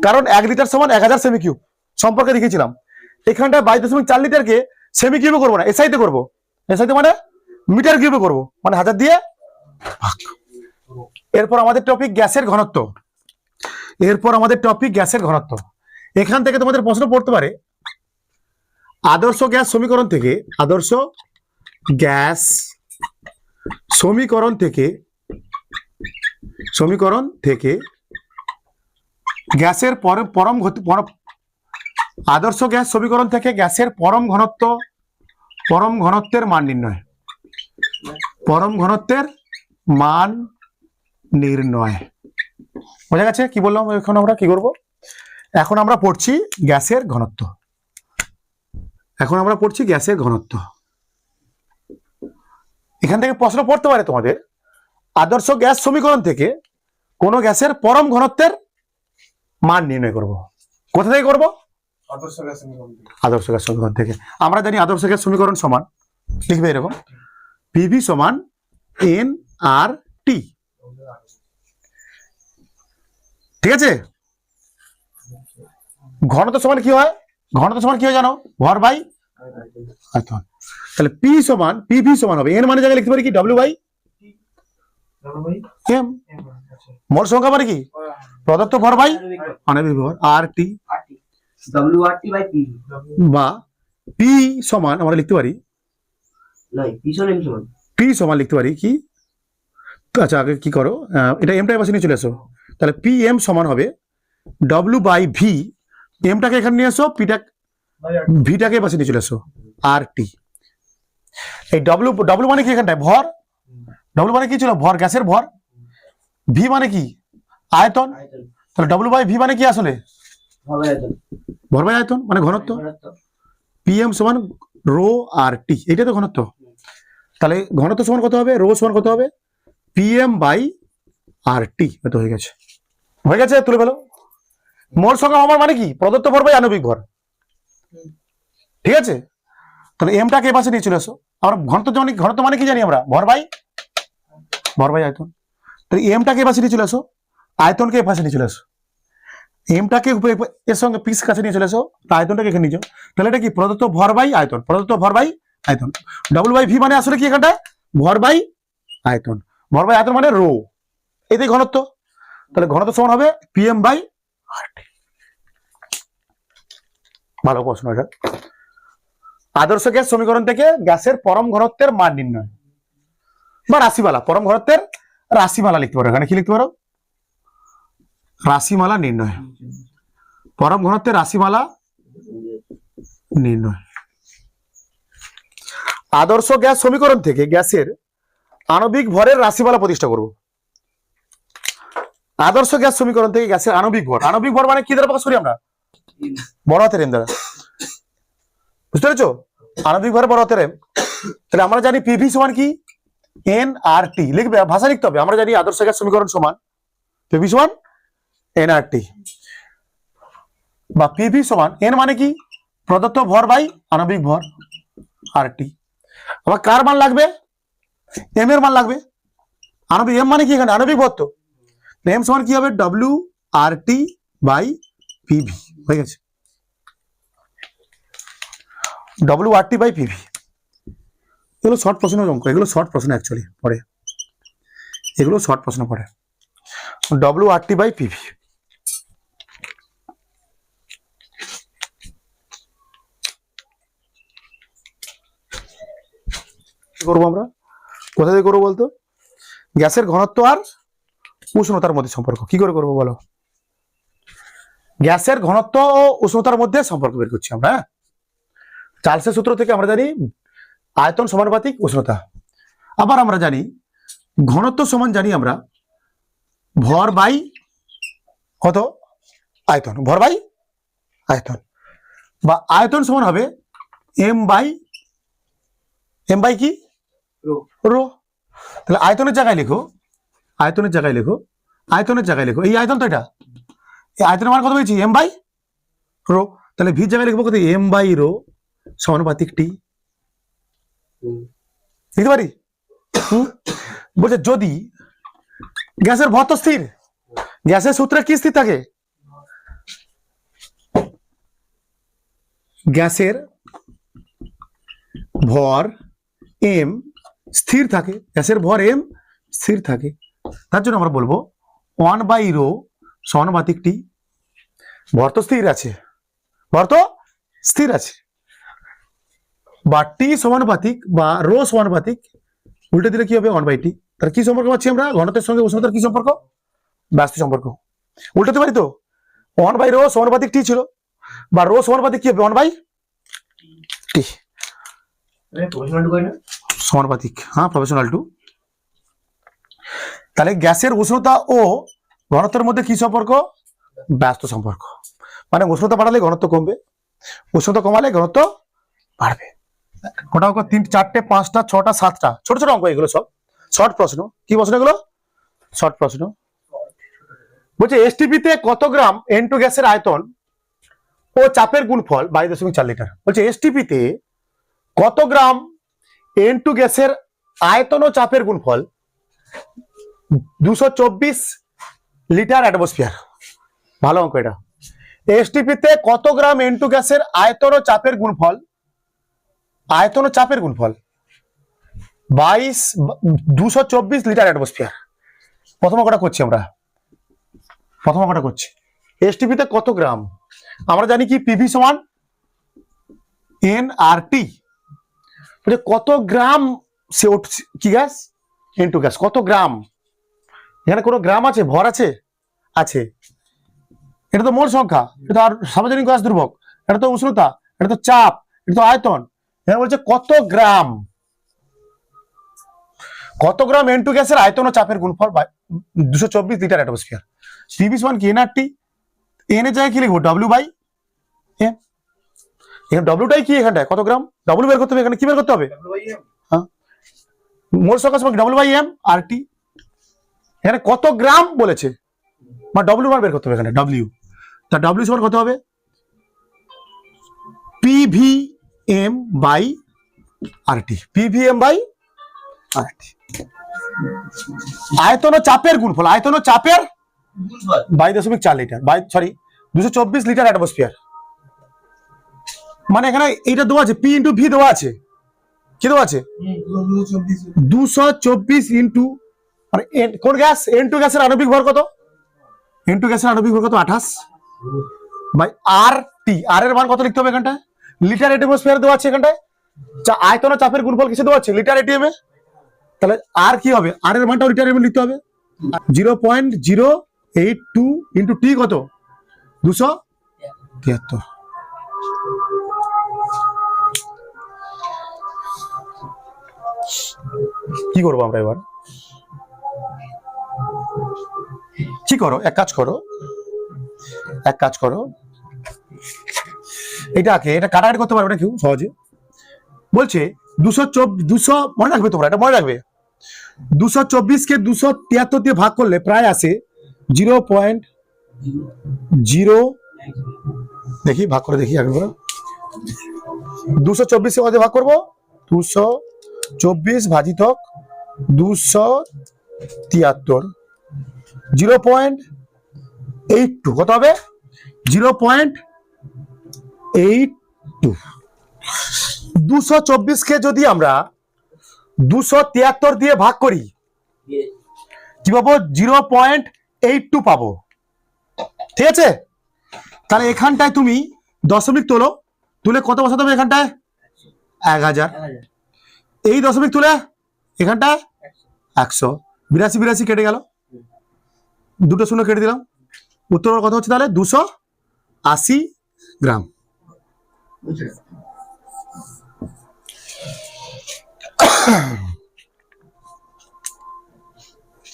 কারণ 1 লিটার সমান 1000 সেমি কিউব সম্পর্কে লিখেছিলাম। এখানটা 22.4 লিটারকে সেমি কিউবে করবো না, এসআইতে করবো। এসআইতে মানে মিটার কিউবে করবো, মানে 1000 দিয়ে ভাগ। এরপর আমাদের টপিক গ্যাসের ঘনত্ব। এখান থেকে তোমাদের প্রশ্ন পড়তে পারে, আদর্শ গ্যাস সমীকরণ থেকে গ্যাসের আদর্শ গ্যাস সমীকরণ থেকে গ্যাসের পরম ঘনত্বের মান নির্ণয়। বোঝা গেছে কি বললাম? এখন আমরা কি করব? এখন আমরা পড়ছি গ্যাসের ঘনত্ব। এখান থেকে প্রশ্ন পড়তে পারে তোমাদের, আদর্শ গ্যাস সমীকরণ থেকে কোন গ্যাসের পরম ঘনত্বের মান নির্ণয় করব। কোথা থেকে করব? আদর্শ গ্যাস সমীকরণ থেকে। আমরা জানি আদর্শ গ্যাস সমীকরণ সমান, লিখবে এরকম, পিভি সমান NRT। ঠিক আছে। ঘনত্ব সমান কি হয়? জানো? ভর বাই আয়তন। তাহলে পিভি সমান হবে, এন মানে জায়গায় লিখতে পারি কি? W/m। মোল সংখ্যা মানে কি? প্রদত্ত ভর বাই আণবিক ভর, RT। বা পি সমান আমরা লিখতে পারি, লিখতে পারি কি? আচ্ছা আগে কি করো, এটা এমটাই পাশে নিয়ে চলে আসো। তাহলে PM সমান হবে W/V। এমটাকে এখানে নিয়ে আসো, ভিটাকে পাশে নিয়ে চলে আসো, RT। এই W মানে কি? এখানটায় ভর। W মানে কি ছিল? ভর, গ্যাসের ভর। V মানে কি? আয়তন। তাহলে W/V মানে কি আসলে? ভর বাই আয়তন, মানে ঘনত্ব। PM সমান রো আর টি, এটা তো ঘনত্ব। তাহলে ঘনত্ব সমান কত হবে, রো সমান কত হবে, পিএম বাই আর টি। তো হয়ে গেছে, হয়ে গেছে, তুলে ফেলো। মোল সংখ্যা আমার মানে কি, প্রদত্ত ভর বাই আণবিক ভর, ঠিক আছে। তাহলে এমটাকে এ পাশে নিয়ে চলে আসো। আমরা ঘনত্ব জানি, ঘনত্ব মানে কি জানি আমরা, ভর বাই আয়তন। তাহলে এমটাকে এ পাশে নিয়ে চলে আসো, আয়তনকে এ পাশে নিয়ে চলে আসো। এমটাকে এর সঙ্গে পিস কাছে নিয়ে চলে আসো, আয়তনটাকে এখানে নিয়ে যাও। তাহলে এটা কি, প্রদত্ত ভর বাই আয়তন, প্রদত্ত ভর বাই আয়তন। ডবল বাই ভি মানে আসলে কি, এখানটা ভর বাই আয়তন, ভর বাই আয়তন মানে রো, এটাই ঘনত্ব। তাহলে ঘনত্ব সমান হবে পিএম বাই আর টি। ভালো প্রশ্ন এটা। আদর্শ গ্যাস সমীকরণ থেকে গ্যাসের পরম ঘনত্বের মান নির্ণয় বা রাশিমালা, পরম ঘনত্বের রাশিমালা লিখতে পারো। এখানে কি লিখতে পারো, রাশিমালা নির্ণয়, পরম ঘনত্বের রাশিমালা নির্ণয়। আদর্শ গ্যাস সমীকরণ থেকে গ্যাসের আণবিক ভরের রাশিমালা প্রতিষ্ঠা করব। আদর্শ গ্যাস সমীকরণ থেকে গ্যাসের আণবিক ভর, আণবিক ভর মানে কি দ্বারা প্রকাশ করি আমরা, বড় হাতের এম দ্বারা, বুঝতে পেরেছো, আণবিক ভর বড় হাতের এম। তাহলে আমরা জানি পিভি সমান কি, এন আর টি, লিখবে ভাষা লিখতে হবে। আমরা জানি আদর্শ গ্যাস সমীকরণ সমান পিভি সমান এন আর টি, বা পিভি সমান এন মানে কি, প্রদত্ত ভর বাই আণবিক ভর আর টি। আবার কার মান লাগবে, এম এর মান লাগবে। আণবিক এম মানে কি, এখানে আণবিক ভর, তো এম সমান কি হবে, W R T by PV, হয়ে গেছে, W R T by PV. এগুলো শর্ট প্রশ্নের অঙ্ক, এগুলো শর্ট প্রশ্ন অ্যাকচুয়ালি পড়ে, এগুলো শর্ট প্রশ্ন পড়ে। W R T by PV. করবো আমরা, কোথা থেকে করবো বলতো, গ্যাসের ঘনত্ব আর উষ্ণতার মধ্যে সম্পর্ক কি করে করবো বলো। গ্যাসের ঘনত্ব ও উষ্ণতার মধ্যে সম্পর্ক বের করছি আমরা। হ্যাঁ, চার্লসের সূত্র থেকে আমরা জানি আয়তন সমানুপাতিক উষ্ণতা। আবার আমরা জানি ঘনত্ব সমান জানি আমরা ভর বাই কত, আয়তন, ভর বাই আয়তন, বা আয়তন সমান হবে এম বাই কি, রো। তাহলে আয়তনের জায়গায় লেখো, আয়তনের জায়গায় লেখো, আয়তনের জায়গায় লেখো এই আয়তন, তো এটা এই আয়তনের মান কত পেয়েছি, এম বাই রো। তাহলে ভির জায়গায় লিখবো কত, এম বাই রো সমানুপাতিক টি, লিখতে পারি। বলছে যদি গ্যাসের ভর তো স্থির, গ্যাসের সূত্রে কি স্থির থাকে, গ্যাসের ভর এম স্থির থাকে, গ্যাসের ভর এম স্থির থাকে, তার জন্য আমরা বলবো 1/ρ সমানুপাতিক টি। ভর তো স্থির আছে, ভর তো স্থির আছে, বা টি সমানুপাতিক বা রো সমানুপাতিক, উল্টে দিলে কি হবে 1/t। তার কি সম্পর্ক পাচ্ছি আমরা, ঘনত্বের সঙ্গে উষ্ণতার কি সম্পর্ক, ব্যস্ত সম্পর্ক। উল্টাতে পারি তো, 1/ρ সমানুপাতিক টি ছিল, বা রো সমানুপাতিক কি হবে 1/t সমানুপাতিক, হ্যাঁ প্রফেশনাল টু। তাহলে গ্যাসের উষ্ণতা ও ঘনত্বের মধ্যে কি সম্পর্ক, ব্যস্ত সম্পর্ক। মানে উষ্ণতা বাড়ালে ঘনত্ব কমবে, উষ্ণতা কমালে ঘনত্ব বাড়বে। কটা অঙ্ক, 3, 4, 5, 6, 7টা ছোট ছোট অঙ্ক, এগুলো সব শর্ট প্রশ্ন। কি প্রশ্ন এগুলো, শর্ট প্রশ্ন। বলছে এসটিপিতে কত গ্রাম N2 গ্যাসের আয়তন ও চাপের গুণফল 22.4 লিটার। বলছে এসটিপিতে কত গ্রাম N2 গ্যাসের আয়তন ও চাপের গুণফল 224 লিটার অ্যাটমসফিয়ার। ভালো অঙ্ক এটা। এসটিপিতে কত গ্রাম N2 গ্যাসের আয়তন ও চাপের গুণফল, আয়তন ও চাপের গুণফল 224 লিটার অ্যাটমসফিয়ার। প্রথম অঙ্কটা করছি আমরা, প্রথম অঙ্কটা করছি। এসটিপিতে কত গ্রাম, আমরা জানি কি পিভি সমান এন আর টি। কত গ্রাম কি গ্যাস, N2 গ্যাস কত গ্রাম, এখানে কোনো গ্রাম আছে, ভর আছে, আছে, এটা তো মোল সংখ্যা, এটা আর সার্বজনীন গ্যাস ধ্রুবক, এটা তো উষ্ণতা, এটা তো চাপ, এটা তো আয়তন। এখানে বলছে কত গ্রাম, কত গ্রাম N2 গ্যাসের আয়তন ও চাপের গুণফল 224 লিটার অ্যাটমসফিয়ার। পিভি সমান কি এন আর টি, এন এর জায়গায় কি লিখবো, ডব্লিউ বাই এম। এখানে ডব্লিউটাই কি এখানটায় কত গ্রাম ডব্লিউ বের করতে হবে এখানে কি বের করতে হবে হ্যাঁ মোল সংখ্যা সমান ডব্লিউ বাই এম আর টি এখানে কত গ্রাম বলেছে বা ডব্লিউ মান বের করতে হবে এখানে ডব্লিউ তা ডব্লিউ সমান কত হবে PV M by R T PV M by R T আয়তন ও চাপের গুণফল আয়তন ও চাপের 22.4 লিটার সরি 224 লিটার অ্যাটমসফিয়ার মানে এখানে এইটা দেওয়া আছে পি ইন্টু ভি দেওয়া আছে কি দেওয়া আছে 224 ইন্টু মানে কোন গ্যাস N2 গ্যাসের আণবিক ভর কত N2 গ্যাসের আণবিক ভর কত 28 বাই আর টি আর এর মান কত লিখতে হবে এখানটায় লিটার অ্যাটমসফিয়ার দেওয়া আছে এখানটায় আয়তন ও চাপের গুণফল কিসে দেওয়া আছে লিটার এটিএম এ তাহলে আর কি হবে আর এর মানটাও লিটার এটিএম লিখতে হবে 0.082 ইন্টু টি কত 273 কি করবো আমরা এবার কি করো এক কাজ করো এটাকে এটা কাটাকাটি করতে পারবে না কেউ সহজে বলছে 200 মনে রাখবে তোমরা এটা মনে রাখবে 224 কে 273 দিয়ে ভাগ করলে প্রায় আসে 0.0 দেখি ভাগ করে দেখি একবার 224 কে মধ্যে ভাগ করবো 224 ভাজিতক 273 0.82 কত হবে 0.82 224 কে যদি আমরা 273 দিয়ে ভাগ করি কি পাবো 0.82 পাবো ঠিক আছে তাহলে এখানটায় তুমি দশমিক তুলে কত বসাতে হবে এখানটায় 1000 এই দশমিক তুলে এখানটায় 100 82 কেটে গেল দুটো শূন্য কেটে দিলাম উত্তর কত হচ্ছে তাহলে 280 গ্রাম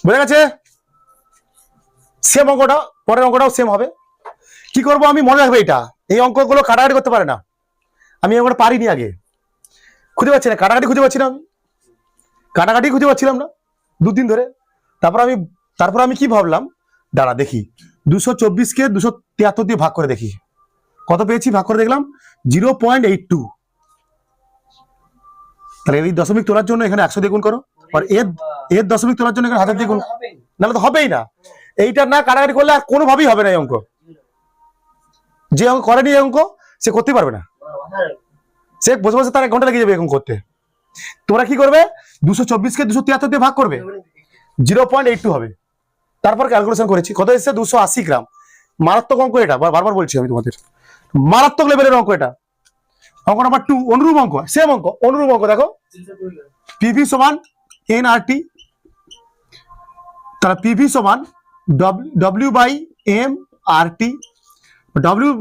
বুঝা গেছে সেম অঙ্কটা পরের অঙ্কটাও সেম হবে কি করব আমি মনে রাখবো এটা এই অঙ্কগুলো কাটাকাটি করতে পারে না আমি অঙ্কটা পারিনি আগে খুঁজে পাচ্ছি না কাটাকাটি খুঁজে পাচ্ছি না আমি কাটাকাটি খুঁজে পাচ্ছিলাম না দুদিন ধরে তারপর আমি কি ভাবলাম দাঁড়া দেখি 224 কে 273 দিয়ে ভাগ করে দেখি কত পেয়েছি ভাগ করে দেখলাম 0.82 তাহলে এই দশমিক তোলার জন্য এখানে 100 দিয়ে গুণ করো আর এর দশমিক তোলার জন্য এখানে 1000 দিয়ে গুণ নাহলে তো হবেই না এইটা না কাটাকাটি করলে আর কোনোভাবেই হবে না এই অঙ্ক যে অঙ্ক করেনি এই অঙ্ক সে করতে পারবে না সে বসে বসে তার 1 ঘন্টা লেগে যাবে এরকম করতে তোমরা কি করবে 224 কে 273 দিয়ে ভাগ করবে 0.82 হবে তারপর ক্যালকুলেশন করেছি কত এসেছে 280 গ্রাম মারাত্মক অঙ্ক এটা বারবার বলছি আমি তোমাদের মারাত্মক লেভেলের অঙ্ক এটা অঙ্ক নাম্বার 2 অনুরূপ অঙ্ক সেম অঙ্ক অনুরূপ অঙ্ক দেখো পিভি সমান এনআরটি তাহলে পিভি সমান W by M R T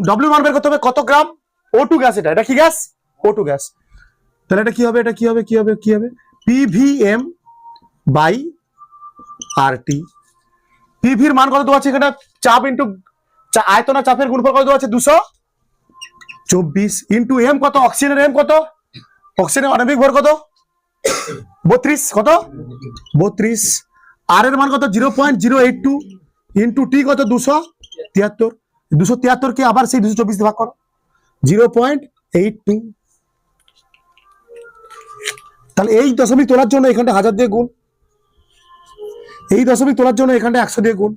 W মান বের করতে হবে কত গ্রাম O2 গ্যাস এটা কি গ্যাস O2 গ্যাস তাহলে এটা কি হবে পিভিএম বাই আর টি পিভির মান কত দেওয়া আছে এখানে চাপ ইন্টু আয়তন আর চাপের গুণফল কত দেওয়া আছে 224 ইন্টু এম কত অক্সিজেনের এম কত অক্সিজেনের আণবিক ভর কত 32 কত 32 আর এর মান কত 0.082 ইন্টু টি কত 273 কে আবার সেই 224 দিয়ে ভাগ করো 0.82 তাহলে এই দশমিক তোলার জন্য এখানটা 1000 দিয়ে গুণ এই দশমিক তোলার জন্য এখানটা 100 দিয়ে গুণ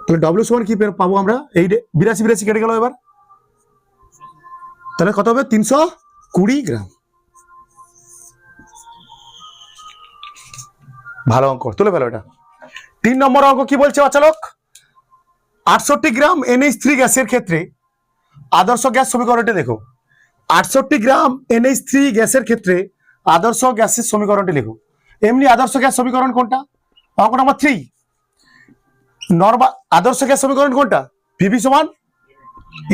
তাহলে ডব্লিউ সমান কি পাবো আমরা এই 82 কেটে গেল এবার তাহলে কত হবে 320 গ্রাম ভালো অঙ্ক তুলে ফেলো এটা 3 নম্বর অঙ্ক কি বলছে অচালক 68 গ্রাম NH3 গ্যাসের ক্ষেত্রে আদর্শ গ্যাস সমীকরণটি দেখো 68 গ্রাম NH3 গ্যাসের ক্ষেত্রে আদর্শ গ্যাসের সমীকরণটি লেখো এমনি আদর্শ গ্যাস সমীকরণ কোনটা অঙ্ক নাম্বার 3 নরমাল আদর্শ গ্যাস সমীকরণ কোনটা পিভি সমান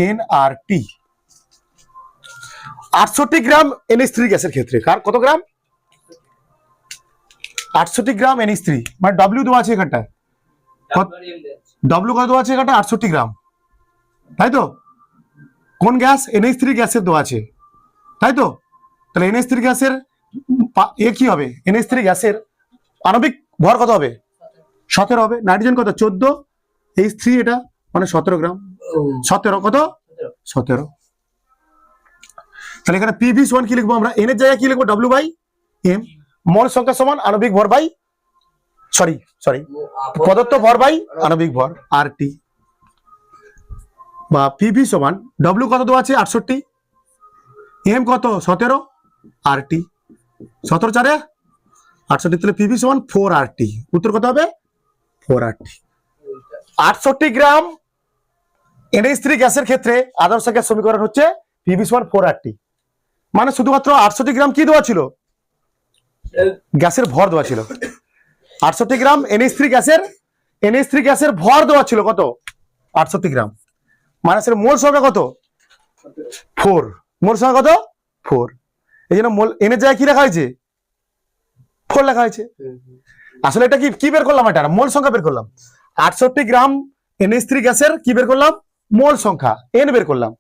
এনআরটি 68 গ্রাম NH3 গ্যাসের ক্ষেত্রে কার কত গ্রাম 68 গ্রাম NH3 মানে ডব্লিউ দেওয়া আছে এখানটায় ডব্লিউ কত দেওয়া আছে এখানটায় 68 গ্রাম তাই তো কোন গ্যাস NH3 গ্যাসের দেওয়া আছে, তাই তো? তাহলে NH3 গ্যাসের কি হবে, NH3 গ্যাসের আণবিক ভর কত হবে, 17 হবে। নাইট্রোজেন কত, 14, H3 এটা মানে 17 গ্রাম, 17 কত 17। তাহলে এখানে PV1 কি লিখবো আমরা, এন এর জায়গায় কি লিখবো, W/M, মোল সংখ্যা সমান আণবিক ভর বাই সরি পদার্থ ভর বাই আণবিক ভর RT, বা PV সমান W কত দেওয়া আছে 68, M কত 17, RT 17 4 68, তাহলে PV সমান 4RT। উত্তর কত হবে 4RT। 68 গ্রাম NH3 গ্যাসের ক্ষেত্রে আদর্শ গ্যাস সমীকরণ হচ্ছে PV সমান 4RT, মানে শুধুমাত্র 68 গ্রাম কি দেওয়া ছিল, গ্যাসের ভর দেওয়া ছিল। 68 গ্রাম NH3 গ্যাসের ভর দেওয়া ছিল কত 68 গ্রাম, মানে সেটা মোল সংখ্যা কত 4, মোল সংখ্যা কত 4। এই জন্য মোল এন এর জায়গায় কি লেখা হয়েছে 4 লেখা হয়েছে। আসলে এটা কি বের করলাম, এটা মোল সংখ্যা বের করলাম। 68 গ্রাম NH3 গ্যাসের কি বের করলাম, মোল সংখ্যা n বের করলাম।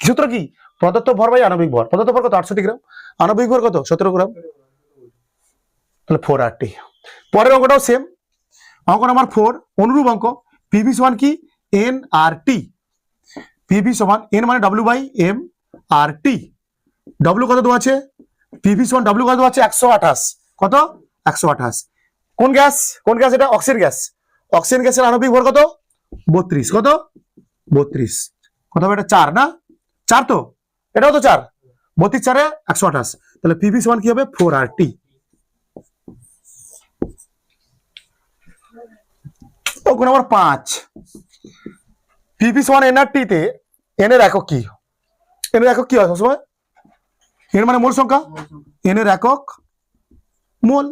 সূত্র কি, পদার্থ ভর বাই আণবিক ভর। পদার্থ ভর কত 68 গ্রাম, আণবিক ভর কত 17 গ্রাম, তাহলে 4RT। পরের অঙ্কটাও সেম, অঙ্ক নাম্বার 4, অনুরূপ অঙ্ক। PV সমান কি nRT, PV সমান n মানে W/M RT। W কত দেওয়া আছে, PV সমান W কত দেওয়া আছে 128, কত 128। কোন গ্যাস এটা, অক্সিজেন গ্যাসের আণবিক ভর কত 32, কত 32, কত হবে এটা 4 না, 4 তো, এটাও তো 4, 32 4 128, তাহলে PV সমান কি হবে 4RT। অঙ্ক নাম্বার 5, PV সমান nRT তে n এর একক কি, n এর একক কি হয় সবসময়, n মানে মোল সংখ্যা, n এর একক মোল,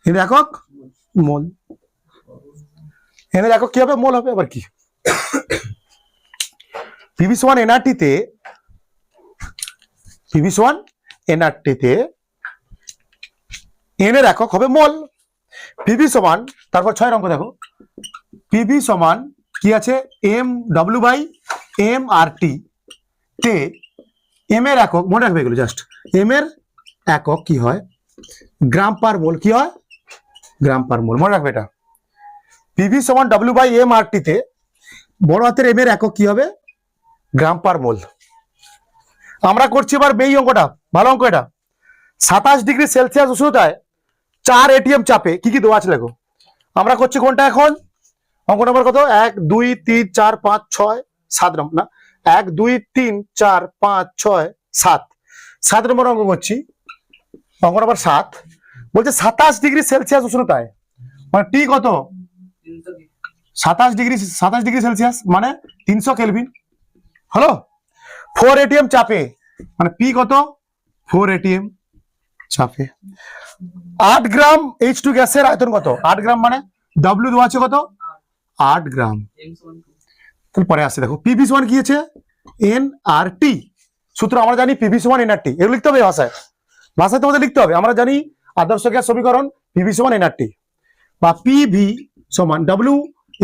n এর একক মোল, n এর একক কি হবে, মোল হবে। আবার কি PV সমান nRT তে n এর একক হবে মোল। PV সমান, তারপর 6 অঙ্ক দেখো, PV সমান কি আছে W/M RT তে m এর একক মনে রাখবে, এগুলো জাস্ট m এর একক কি হয় গ্রাম পার মোল, কি হয় গ্রাম পার মোল, মনে রাখবে এটা। PV সমান W/M RT তে বড় হাতের m এর একক কি হবে গ্রাম পার মোল। আমরা করছি এবার এই অঙ্কটা, ভালো অঙ্ক এটা। 27 ডিগ্রি সেলসিয়াস উষ্ণতায় 4 ATM চাপে কি কি দেওয়া আছে লেখো। আমরা করছি কোনটা এখন, অঙ্ক নম্বর কত 1 2 3 4 5 6 7 নম্বর না, 1 2 3 4 5 6 7 নম্বর অঙ্ক করছি। অঙ্ক নম্বর 7 বলছে 27 ডিগ্রি সেলসিয়াস উষ্ণতায়, মানে টি কত 27 ডিগ্রি সেলসিয়াস মানে 300 কেলভিন, হলো। 4 ATM চাপে মানে পি কত 4 ATM চাপে। 8 গ্রাম H2 গ্যাসের আয়তন কত, 8 গ্রাম মানে W দেওয়া আছে কত 8 গ্রাম। তাহলে পরে আসছে দেখো, PV সমান কি আছে nRT, সূত্র আমরা জানি PV সমান nRT, এগুলো লিখতে হবে ভাষায় তোমাদের লিখতে হবে। আমরা জানি আদর্শ গ্যাস সমীকরণ PV সমান nRT, বা PV সমান W,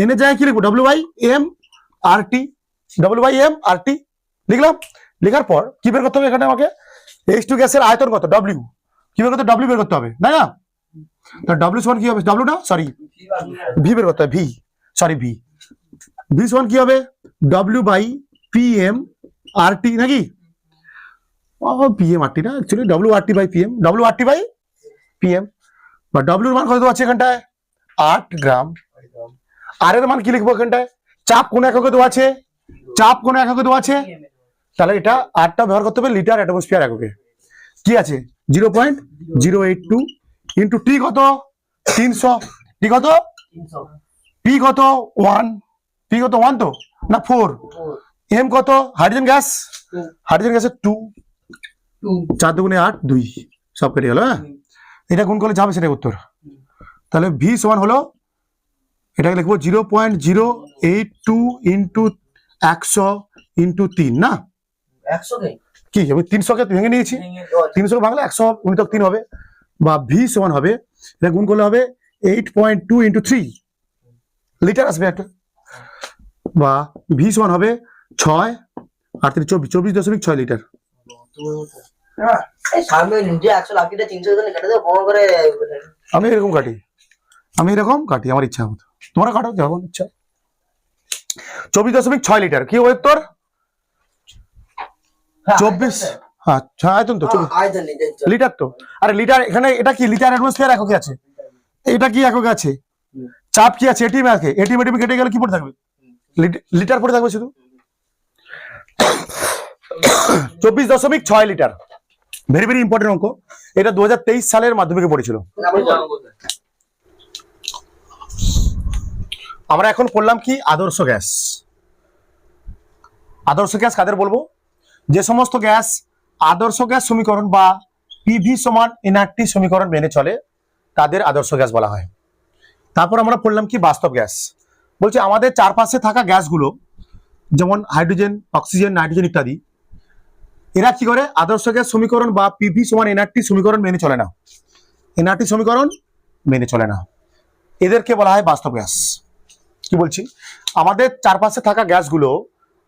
n এর জায়গায় কি লিখবো W/M RT, লিখলাম। লেখার পর কি বের করতে হবে এখানে আমাকে, H2 গ্যাসের আয়তন কত W, কি বের করতে W বের করতে হবে, তাই না? তাহলে W সমান কি হবে, W না সরি V বের করতে হবে, V সমান কি হবে W/PM RT নাকি, PM RT না, অ্যাকচুয়ালি WRT/PM, WRT/PM, বা W এর মান কত আছে এখানটায় 8 গ্রাম। আর এর মান কি লিখবো এখানটায়, চাপ কোন এককে দেওয়া আছে, তাহলে এটা 8টা ব্যবহার করতে হবে লিটার অ্যাটমোস্ফিয়ার এককে, কি আছে 0.082 ইন্টু টি কত 300, টি কত 1 তো না 4, M কত হাইড্রোজেন গ্যাসের 2, 4 দুগুণে 8 2, সব কেটে গেল। হ্যাঁ, এটা গুণ করলে যাবে সেটা উত্তর। তাহলে V সমান হলো, এটাকে লিখবো 0.082 ইন্টু 100 ইন্টু 3 না, 100 কি আমি 300 কে ভেঙে নিয়েছি, 300 ভাঙলে 100 গুণিতক 3 হবে, বা V সমান হবে, এটা গুণ করলে হবে 8.2 ইন্টু 3 লিটার আসবে একটা, বা V সমান হবে 6 আর 24.6 লিটার। আমি এরকম কাটি, আমার ইচ্ছা মতো, তোমরা কাটো যখন ইচ্ছা। 24.6 লিটার কি ওই তোর 24, হ্যাঁ আয়তন তো 24 লিটার তো। আরে লিটার এখানে এটা কি লিটার অ্যাটমসফিয়ার এককে আছে, এটা কি এককে আছে, চাপ কি আছে, এটিএম আছে, এটিএম কেটে গেলে কি পড়ে থাকবে, লিটার পড়ে থাকবে শুধু। 24.6 লিটার, ভেরি ভেরি ইম্পর্টেন্ট অঙ্ক। এটা 2023 সালের মাধ্যমিকে পড়েছিল। আমরা এখন পড়লাম কি আদর্শ গ্যাস। আদর্শ গ্যাস কাদের বলবো, যে সমস্ত গ্যাস আদর্শ গ্যাস সমীকরণ বা পিভি সমান এনআরটি সমীকরণ মেনে চলে তাদের আদর্শ গ্যাস বলা হয়। তারপর আমরা পড়লাম কি বাস্তব গ্যাস। বলছে আমাদের চারপাশে থাকা গ্যাসগুলো যেমন হাইড্রোজেন, অক্সিজেন, নাইট্রোজেন ইত্যাদি, এরা কি করে আদর্শ গ্যাস সমীকরণ বা পিভি সমান এনআরটি সমীকরণ মেনে চলে না, এনআরটি সমীকরণ মেনে চলে না, এদেরকে বলা হয় বাস্তব গ্যাস। কি বলছি, আমাদের চারপাশে থাকা গ্যাসগুলো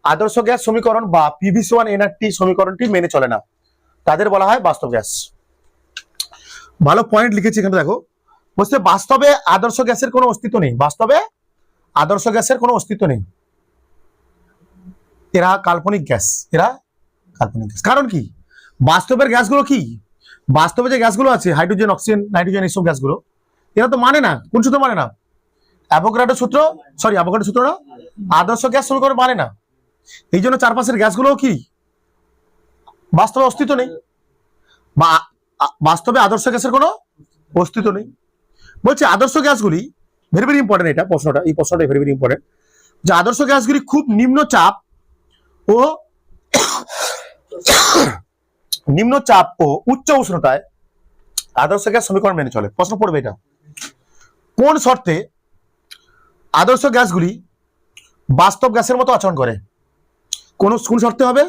আদর্শ গ্যাস সমীকরণ বা পিভি সমান এনআরটি সমীকরণটি মেনে চলে না, তাদের বলা হয় বাস্তব গ্যাস। ভালো পয়েন্ট লিখেছি এখানে দেখো, বলছে বাস্তবে আদর্শ গ্যাসের কোনো অস্তিত্ব নেই, বাস্তবে আদর্শ গ্যাসের কোনো অস্তিত্ব নেই, এরা কাল্পনিক গ্যাস, এরা কাল্পনিক গ্যাস। কারণ কি, বাস্তবের গ্যাসগুলো কি, বাস্তবে যে গ্যাসগুলো আছে হাইড্রোজেন, অক্সিজেন, নাইট্রোজেন, এইসব গ্যাসগুলো এরা তো মানে না, কোন সূত্র মানে না, অ্যাভোগাড্রো সূত্র, অ্যাভোগাড্রো সূত্র না, আদর্শ গ্যাস সমীকরণ মানে না। এই জন্য চারপাশের গ্যাসগুলো কি বাস্তবে অস্তিত্ব নেই, বা বাস্তবে আদর্শ গ্যাসের কোনো অস্তিত্ব নেই। বলছে আদর্শ গ্যাসগুলি, ভেরি ভেরি ইম্পর্টেন্ট এটা প্রশ্নটা, এই প্রশ্নটা ভেরি ভেরি ইম্পর্টেন্ট, যে আদর্শ গ্যাসগুলি খুব নিম্ন চাপ ও উচ্চ উষ্ণতায় আদর্শ গ্যাস সমীকরণ মেনে চলে। প্রশ্ন পড়বে এটা, কোন শর্তে আদর্শ গ্যাসগুলি বাস্তব গ্যাসের মতো আচরণ করে, কোন শর্তে হবে,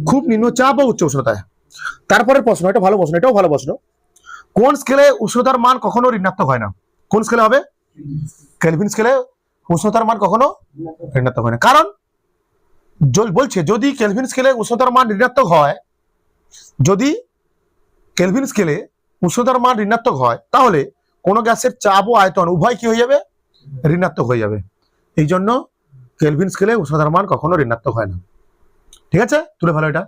খুব নিম্ন চাপ ও উচ্চ উষ্ণতায়। তারপরের প্রশ্ন, এটা ভালো প্রশ্ন, এটাও ভালো প্রশ্ন, কোন স্কেলে উষ্ণতার মান কখনো ঋণাত্মক হয় না, কোন স্কেলে হবে, কেলভিন স্কেলে উষ্ণতার মান কখনো ঋণাত্মক হয় না। কারণ বলছে যদি কেলভিন স্কেলে উষ্ণতার মান ঋণাত্মক হয়, যদি কেলভিন স্কেলে উষ্ণতার মান ঋণাত্মক হয়, তাহলে কোন গ্যাসের চাপ ও আয়তন উভয় কি হয়ে যাবে, ঋণাত্মক হয়ে যাবে। এই জন্য কেলভিন স্কেলে উষ্ণতার মান কখনো ঋণাত্মক হয় না। ঠিক আছে, তুলে ভালো, এটা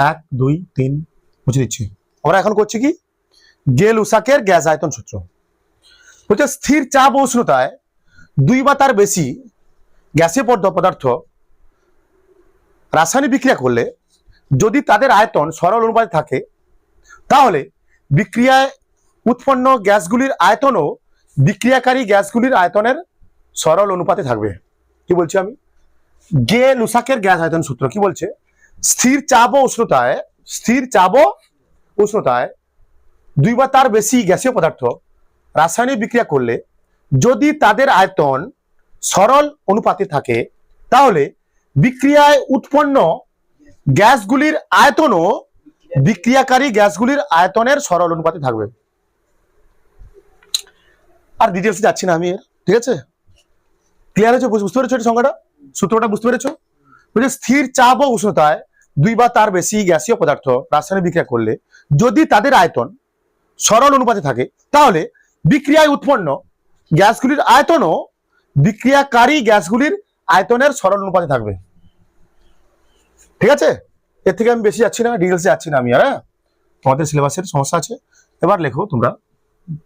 1 2 3 বুঝে দিচ্ছি। আমরা এখন করছি কি গেল-লুসাকের গ্যাস আয়তন সূত্র। বলছে স্থির চাপ ও উষ্ণতায় 2 বা তার বেশি গ্যাসীয় পদার্থ রাসায়নিক বিক্রিয়া করলে যদি তাদের আয়তন সরল অনুপাতে থাকে, তাহলে বিক্রিয়ায় উৎপন্ন গ্যাসগুলির আয়তনও বিক্রিয়াকারী গ্যাসগুলির আয়তনের সরল অনুপাতে থাকবে। কি বলছি আমি, গেল-লুসাকের গ্যাস আয়তন সূত্র কি বলছে, স্থির চাপ ও উষ্ণতায় 2 বা তার বেশি গ্যাসীয় পদার্থ রাসায়নিক বিক্রিয়া করলে যদি তাদের আয়তন সরল অনুপাতে থাকে, তাহলে বিক্রিয়ায় উৎপন্ন গ্যাসগুলির আয়তনও বিক্রিয়াকারী গ্যাসগুলির আয়তনের সরল অনুপাতে থাকবে। আর ডিটেলসে যাচ্ছি না আমি, ঠিক আছে, ক্লিয়ার হয়েছে, বুঝতে পেরেছো এটা সংজ্ঞাটা, সূত্রটা বুঝতে পেরেছো। বলছে স্থির চাপ ও উষ্ণতায় 2 বা তার বেশি গ্যাসীয় পদার্থ রাসায়নিক বিক্রিয়া করলে যদি তাদের আয়তন সরল অনুপাতে থাকে, তাহলে বিক্রিয়ায় উৎপন্ন গ্যাসগুলির আয়তনও বিক্রিয়াকারী গ্যাসগুলির আয়তনের সরল অনুপাতে থাকবে। ঠিক আছে, এর থেকে আমি বেশি যাচ্ছি না, ডিটেলসে যাচ্ছি না আমি, আর তোমাদের সিলেবাসের সমস্যা আছে। এবার লেখো তোমরা,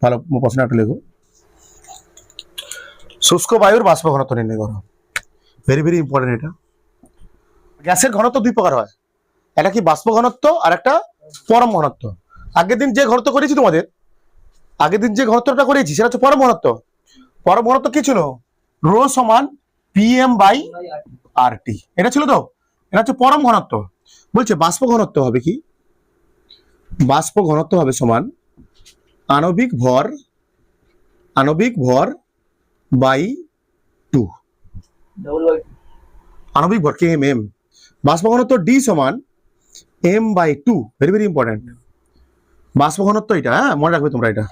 ভালো প্রশ্নটা লেখো, শুষ্ক বায়ুর বাষ্প ঘনত্ব নির্ণয় করো। ভেরি ভেরি ইম্পর্টেন্ট এটা। গ্যাসের ঘনত্ব 2 প্রকার হয়, একটা কি বাষ্প ঘনত্ব আর একটা পরম ঘনত্ব। আগের দিন যে ঘনত্ব করেছি তোমাদের, আগের দিন যে ঘনত্বটা করেছি সেটা হচ্ছে পরম ঘনত্ব। পরম ঘনত্ব কি ছিল, রো সমান PM/RT, এটা ছিল তো, এটা হচ্ছে পরম ঘনত্ব। বলছে বাষ্প ঘনত্ব হবে কি, বাষ্প ঘনত্ব হবে সমান আণবিক ভর বাই 2, আণবিক ভর kmm। বাষ্প ঘনত্ব D সমান m/2, ভেরি ভেরি ইম্পর্টেন্ট। বাষ্প ঘনত্ব এটা, হ্যাঁ মনে রাখবে তোমরা, এটা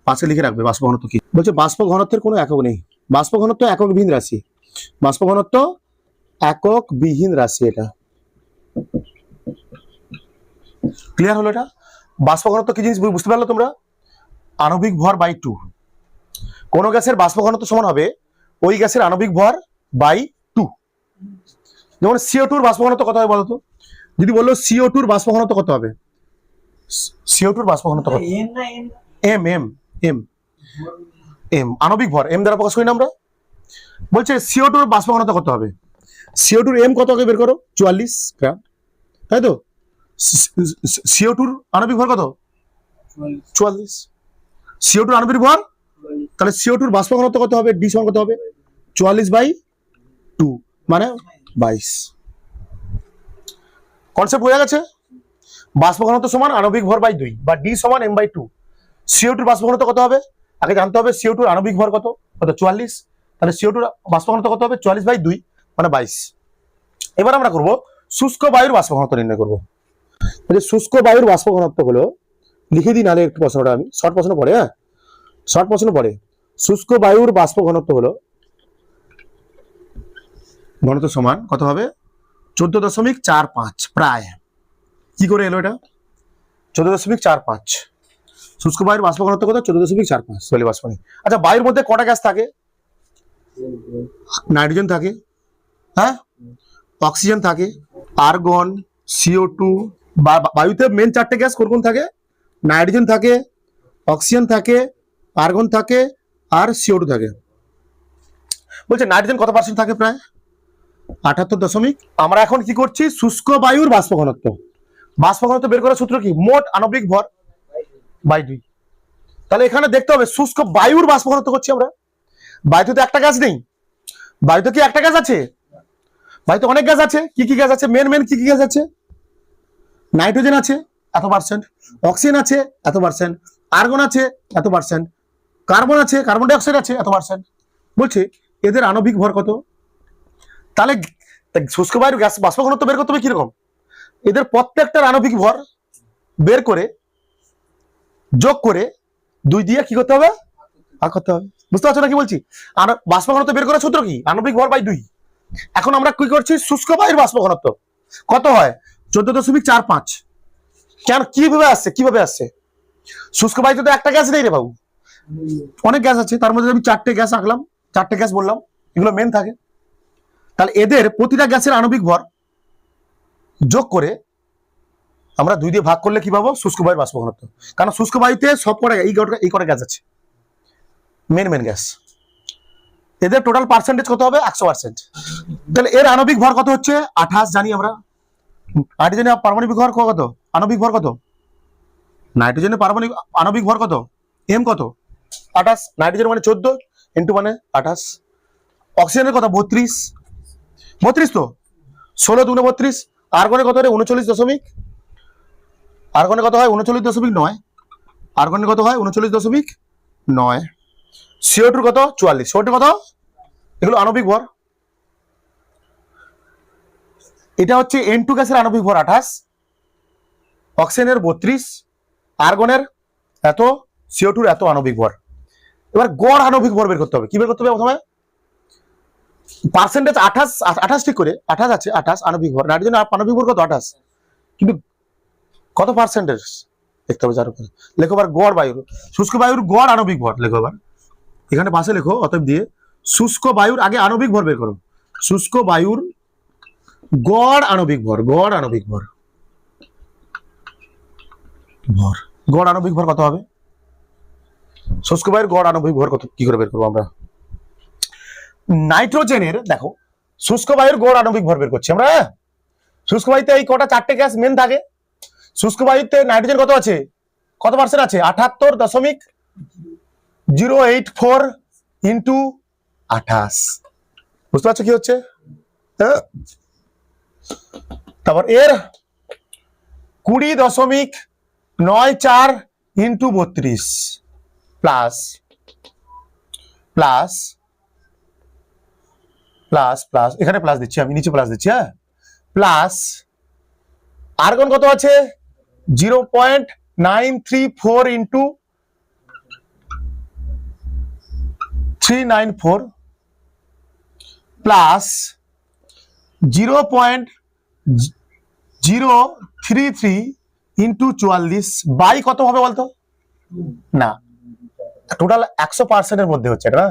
পাশে লিখে রাখবে বাষ্প ঘনত্ব কি। বলছে বাষ্প ঘনত্বের কোনো একক নেই, বাষ্প ঘনত্ব একক ভিন্ন রাশি, বাষ্প ঘনত্ব একক বিহীন রাশি। এটা ক্লিয়ার হলো? এটা বাষ্প ঘনত্ব কি জিনিস বুঝতে পারলো তোমরা? আণবিক ভর বাই 2। কোন গ্যাসের বাষ্প ঘনত্ব সমান হবে ওই গ্যাসের আণবিক ভর বাই 2। যেমন CO2 এর বাষ্প ঘনত্ব কত হবে বলতো? যদি বললো CO2 এর বাষ্প ঘনত্ব কত হবে? CO2 এর বাষ্প ঘনত্ব কত? এম এম এম এম আণবিক ভর এম দ্বারা প্রকাশ করি না আমরা। বলছে CO2 এর বাষ্প ঘনত্ব কত হবে? CO2 এর এম কত আগে বের করো, 44 গ্রাম, তাই তো? CO2 এর আণবিক ভর কত? 44। CO2 এর আণবিক ভর, তাহলে CO2 এর বাষ্প ঘনত্ব কত হবে? ডি সমান কত হবে? 44/2 মানে 22। কনসেপ্ট বোঝা গেছে? বাষ্প ঘনত্ব সমান আণবিক ভর বাই 2 বা ডি সমান m/2। CO2 এর বাষ্প ঘনত্ব কত হবে? আগে জানতে হবে CO2 এর আণবিক ভর কত, 44। তাহলে CO2 এর বাষ্প ঘনত্ব কত হবে? 44/2 মানে 22। এবার আমরা করব শুষ্ক বায়ুর বাষ্প ঘনত্ব নির্ণয় করব। শুষ্ক বায়ুর বাষ্প ঘনত্ব হলো, লিখে দিই নালে একটু প্রশ্নটা, আমি শর্ট প্রশ্ন পড়ে, হ্যাঁ শর্ট প্রশ্ন পড়ে। শুষ্ক বায়ুর বাষ্প ঘনত্ব হলো ঘনত্ব সমান কত হবে? 14.45 প্রায়। কি করে এলো এটা? 14.45। শুষ্ক বায়ুর বাষ্প ঘনত্ব কত? 14.45 জলীয় বাষ্প। আচ্ছা, বায়ুর মধ্যে কটা গ্যাস থাকে? নাইট্রোজেন থাকে, হ্যাঁ, অক্সিজেন থাকে, আর্গন, CO2। বায়ুতে মেন 4টে গ্যাস কোন কোন থাকে? নাইট্রোজেন থাকে, অক্সিজেন থাকে, আর্গন থাকে আর CO2 থাকে। বলছে নাইট্রোজেন কত পার্সেন্ট থাকে? প্রায় 78 দশমিক। আমরা এখন কি করছি? শুষ্ক বায়ুর বাষ্প ঘনত্ব। বাষ্প ঘনত্ব বের করার সূত্র কি? মোট আণবিক ভর বাই 2। তাহলে এখানে দেখতে হবে শুষ্ক বায়ুর বাষ্প ঘনত্ব করছি আমরা। বায়ুতে একটা গ্যাস নেই। বায়ুতে কি একটা গ্যাস আছে? বায়ুতে অনেক গ্যাস আছে। কি কি গ্যাস আছে? মেন মেন কি কি গ্যাস আছে? নাইট্রোজেন আছে এত পার্সেন্ট, অক্সিজেন আছে এত পার্সেন্ট, আর্গন আছে এত পার্সেন্ট, কার্বন আছে, কার্বন ডাই অক্সাইড আছে এত পার্সেন্ট। বলছে এদের আণবিক ভর কত? তাহলে শুষ্ক বায়ুর গ্যাস বাষ্প ঘনত্ব বের করতে হবে কিরকম? এদের প্রত্যেকটার আণবিক ভর বের করে যোগ করে 2 দিয়ে কি করতে হবে? ভাগ করতে হবে। বুঝতে পারছো না কি বলছি? আর বাষ্প ঘনত্ব বের করার সূত্র কি? আণবিক ভর বাই 2। এখন আমরা কি করছি? শুষ্ক বায়ুর বাষ্প ঘনত্ব কত হয়? 14.45। কেন, কিভাবে আসছে? কিভাবে আসছে? শুষ্ক বায়ুতে তো একটা গ্যাস নেই রে বাবু, অনেক গ্যাস আছে। তার মধ্যে আমি 4টে গ্যাস আঁকলাম, 4টে গ্যাস বললাম, এগুলো মেন থাকে। তাহলে এদের প্রতিটা গ্যাসের আণবিক ভর যোগ করে আমরা 2 দিয়ে ভাগ করলে কি পাবো? শুষ্ক বায়ুর বাষ্প ঘনত্ব। কারণ শুষ্ক বায়ুতে সব কটা এই কটা গ্যাস আছে, মেন মেন গ্যাস। এদের টোটাল পার্সেন্টেজ কত হবে? 100%। তাহলে এর আণবিক ভর কত হচ্ছে? 28 জানি আমরা। নাইট্রোজেনের পারমাণবিক ভর কত? আণবিক ভর কত? নাইট্রোজেনের পারমাণবিক আণবিক ভর কত? এম কত? 28। নাইট্রোজেন মানে 14 ইন্টু মানে 28। অক্সিজেনের কত? 32। 32 তো 16 দুগুণে 32। আর্গনের কত? 39 দশমিক। আর্গনের কত হয়? 39.9। আর্গনের কত হয়? 39.9। CO2 কত? 44। CO2 কত? এগুলো আণবিক ভর। এটা হচ্ছে N2 গ্যাসের আণবিক ভর 28, অক্সিজেনের 32, আর্গনের এত, CO2 এত আণবিক ভর। এবার গড় আণবিক ভর বের করতে হবে। কি বের করতে হবে? প্রথমে পার্সেন্টেজ 28 ঠিক করে 28 আছে, 28 আণবিক ভর। নাইট্রোজেন আণবিক ভর কত? 28, কিন্তু কত পার্সেন্টেজ দেখতে হবে যার উপরে। লেখো এবার গড় বায়ুর, শুষ্ক বায়ুর গড় আণবিক ভর লেখো। এবার এখানে পাশে লেখো অতএব দিয়ে শুষ্ক বায়ুর আগে আণবিক ভর বের করো। শুষ্ক বায়ুর গড় আণবিক ভর, গড় আণবিক ভর, ভর গড় আণবিক ভর কত হবে? শুষ্ক বায়ুর গড় আণবিক ভর কত কি করে বের করবো আমরা? নাইট্রোজেনের দেখো, শুষ্ক বায়ুর গড় আণবিক ভর বের করছি আমরা। শুষ্ক বায়ুতে এই কটা 4টে গ্যাস মেন থাকে। শুষ্ক বায়ুতে নাইট্রোজেন কত আছে? কত পার্সেন্ট আছে? 78.084 ইন্টু 28। বুঝতে পারছো কি হচ্ছে? তারপর এর 20.94 into 32 plus plus plus plus, এখানে প্লাস দিচ্ছি আমি, নিচে প্লাস দিচ্ছি, হ্যাঁ, প্লাস আর্গন কত আছে? 0.934 ইন্টু 394 প্লাস 0.033 ইন্টু 44 বাই কত হবে বলতো? না, টোটাল 100% এর মধ্যে হচ্ছে এটা না,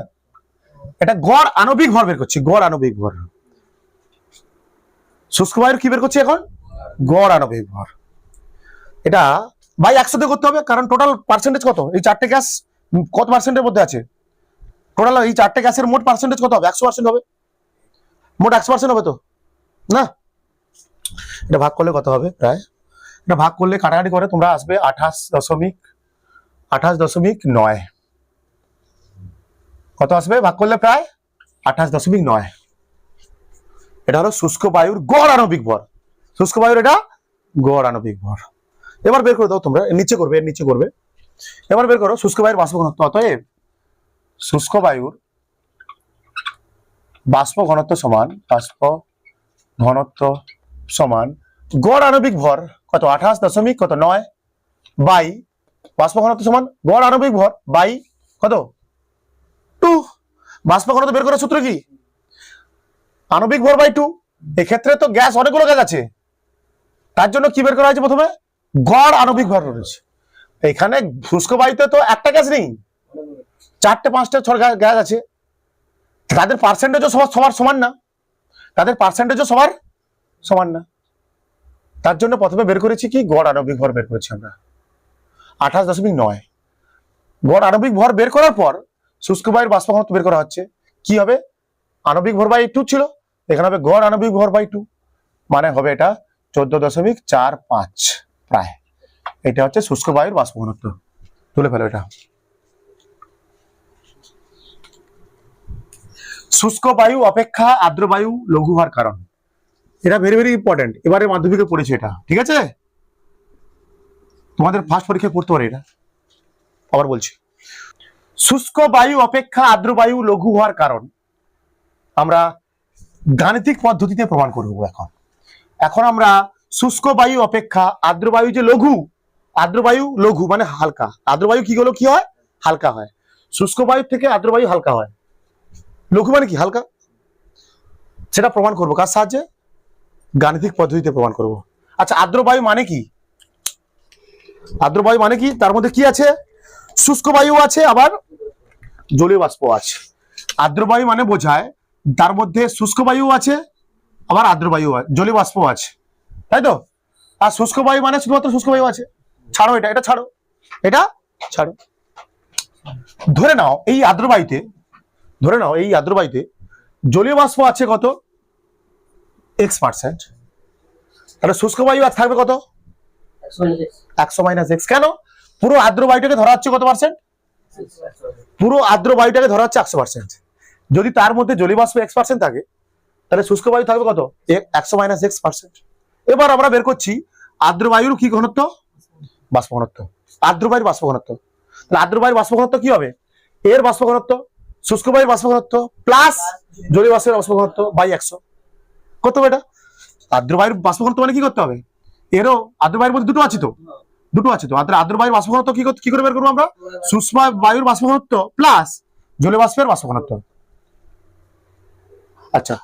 এটা গড় আণবিক ভর বের করছি, গড় আণবিক ভর। শুষ্ক বায়ুর কি বের করছি এখন? গড় আণবিক ভর। এটা বাই 100 দিয়ে করতে হবে, কারণ টোটাল পার্সেন্টেজ কত? এই চারটে গ্যাস কত পার্সেন্টের মধ্যে আছে? টোটাল এই চারটে গ্যাসের মোট পার্সেন্টেজ কত হবে? 100% হবে, মোট 100% হবে তো না? এটা ভাগ করলে কত হবে? প্রায় এটা ভাগ করলে কাটাকাটি করে তোমরা আসবে 28.9। কত আসবে ভাগ করলে? প্রায় 28.9। এটা হলো শুষ্ক বায়ুর গড় আণবিক ভর। শুষ্ক বায়ুর এটা গড় আণবিক ভর। এবার বের করে দাও তোমরা, নিচে করবে, এর নিচে করবে। এবার বের করো শুষ্ক বায়ুর বাষ্প ঘনত্ব। অতএব শুষ্ক বায়ুর বাষ্প ঘনত্ব সমান, বাষ্প ঘনত্ব সমান গড় আণবিক ভর কত? 28.9 বাই বাষ্প ঘনত্ব সমান গড় আণবিক ভর বাই কত? 2। বাষ্প ঘনত্ব বের করার সূত্র কি? আণবিক ভর বাই 2। এক্ষেত্রে তো গ্যাস অনেকগুলো গ্যাস আছে, তার জন্য কি বের করা হয়েছে? প্রথমে গড় আণবিক ভর রয়েছে। এখানে শুষ্ক বায়ুতে তো একটা গ্যাস নেই, 4-5টা 6 গ্যাস আছে, তাদের পার্সেন্টেজও সবার সমান না, তাদের পার্সেন্টেজও সবার সমান না। তার জন্য প্রথমে বের করেছি কি? গড় আণবিক ভর বের করেছি আমরা 28.9। গড় আণবিক ভর বের করার পর শুষ্ক বায়ুর বাষ্প ঘনত্ব বের করা হচ্ছে। কি হবে? আণবিক ভর বাই 2 ছিল, এখানে হবে গড় আণবিক ভর বাই 2, মানে হবে এটা 14.45 প্রায়। এটা হচ্ছে শুষ্ক বায়ুর বাষ্প ঘনত্ব। তুলে ফেলো এটা। শুষ্ক বায়ু অপেক্ষা আর্দ্র বায়ু লঘু হওয়ার কারণ, এটা ভেরি ভেরি ইম্পর্টেন্ট। এবারে মাধ্যমিকে পড়েছে এটা, ঠিক আছে? তোমাদের ফার্স্ট পরীক্ষায় পড়তে পারে এটা। আবার বলছি, শুষ্ক বায়ু অপেক্ষা আর্দ্র বায়ু লঘু হওয়ার কারণ আমরা গাণিতিক পদ্ধতিতে প্রমাণ করব। এখন আমরা শুষ্ক বায়ু অপেক্ষা আর্দ্র বায়ু যে লঘু, আর্দ্র বায়ু লঘু মানে হালকা, আর্দ্র বায়ু কি কি হয়? হালকা হয়। শুষ্ক বায়ু থেকে আর্দ্র বায়ু হালকা হয়, লঘু মানে কি? হালকা। সেটা প্রমাণ করবো কার সাহায্যে? গাণিতিক পদ্ধতিতে প্রমাণ করব। আচ্ছা, আর্দ্র বায়ু মানে কি? আর্দ্র বায়ু মানে কি? তার মধ্যে কি আছে? শুষ্ক বায়ু আছে, আবার জলীয় বাষ্প আছে। আর্দ্র বায়ু মানে বোঝায় তার মধ্যে শুষ্ক বায়ু আছে, আবার আর্দ্র বায়ু আছে, জলীয় বাষ্প আছে, তাই তো? আর শুষ্ক বায়ু মানে শুধুমাত্র শুষ্ক বায়ু আছে। ছাড়ো এটা, এটা ছাড়ো, এটা ছাড়ো। ধরে নাও এই আর্দ্র বায়ুতে, ধরে নাও এই আর্দ্র বায়ুতে জলীয় বাষ্প আছে কত? X%। তাহলে শুষ্ক বায়ু আর থাকবে কত? 100 - x। কেন? পুরো আর্দ্র বায়ুটাকে ধরা হচ্ছে কত পার্সেন্ট? পুরো আর্দ্র বায়ুটাকে ধরা হচ্ছে 100%। যদি তার মধ্যে জলীয় বাষ্প X% থাকে, তাহলে শুষ্ক বায়ু থাকবে কত? 100 - x%। এবার আমরা বের করছি আর্দ্র বায়ুর কি ঘনত্ব? বাষ্প ঘনত্ব। আর্দ্র বায়ুর বাষ্প ঘনত্ব। তাহলে আর্দ্র বায়ুর বাষ্প ঘনত্ব কি হবে? এর বাষ্প ঘনত্ব, শুষ্ক বায়ুর বাষ্প ঘনত্ব প্লাস জলীয় বাষ্পের বাষ্প ঘনত্ব বাই 100। কত হবে এটা? আর্দ্র বায়ুর বাষ্প ঘনত্ব মানে কি করতে হবে? এরও আর্দ্র বায়ুর মধ্যে দুটো আছে তো, দুটো আছে তো। আর্দ্র বায়ুর বাষ্প ঘনত্ব কি করে বের করবো আমরা? শুষ্ক বায়ুর বাষ্প ঘনত্ব প্লাস জলীয় বাষ্পের বাষ্প ঘনত্ব। আচ্ছা,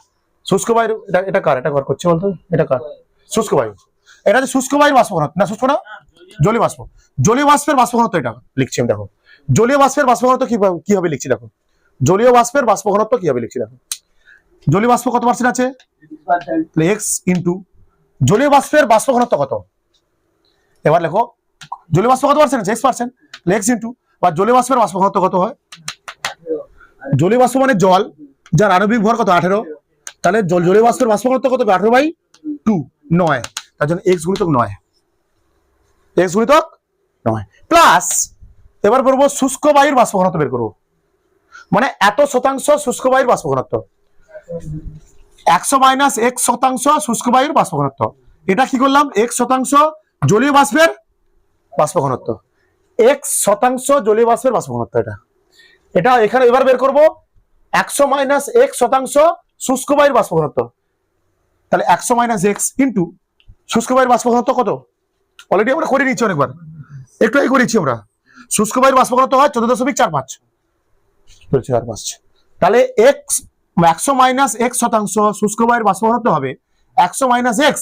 শুষ্ক বায়ুর এটা কার? এটা কার করছে বলতো? এটা কার? শুষ্ক বায়ু। এটা হচ্ছে শুষ্ক বায়ুর বাষ্প ঘনত্ব, না শুষ্ক না, জলীয় বাষ্প। জলীয় বাষ্পের বাষ্প ঘনত্ব এটা লিখছি আমি, দেখো। জলীয় বাষ্পের বাষ্প ঘনত্ব কি হবে লিখছি, দেখো। জলীয় বাষ্পের বাষ্প ঘনত্ব কি হবে লিখছি, দেখো। জলীয় বাষ্প কত পার্সেন্ট আছে? x ইন্টু জলীয় বাষ্পের বাষ্প ঘনত্ব কত? এবার লেখো, জলীয় বাষ্প কত পার্সেন্ট আছে? X%। x ইন্টু বা জলীয় বাষ্পের বাষ্প ঘনত্ব কত হয়? জলীয় বাষ্প মানে জল, যার আণবিক ভর কত? 18। তাহলে জলীয় বাষ্পের বাষ্প ঘনত্ব কত? 18/2, 9। তার জন্য x গুণিতক 9, x গুণিতক 9 প্লাস। এবার বলবো শুষ্ক বায়ুর বাষ্প ঘনত্ব বের করবো, মানে এত শতাংশ শুষ্ক বায়ুর বাষ্প ঘনত্ব। 100 - x% শুষ্ক বায়ুর বাষ্প ঘনত্ব। এটা কি করলাম? x% জলীয় বাষ্পের বাষ্প ঘনত্ব, x% জলীয় বাষ্পের বাষ্প ঘনত্ব। এটা এখানে এবার বের করবো 100 - x% শুষ্ক বায়ুর বাষ্প ঘনত্ব। তাহলে 100 - x ইন্টু শুষ্ক বায়ুর বাষ্প ঘনত্ব কত? অলরেডি আমরা করে নিচ্ছি অনেকবার, একটু আগে করেছি আমরা। শুষ্ক বায়ুর বাষ্প ঘনত্ব হয় 14.45। তাহলে x 100 মাইনাস x শতাংশ শুষ্ক বায়ুর বাষ্প ঘনত্ব হবে 100 minus x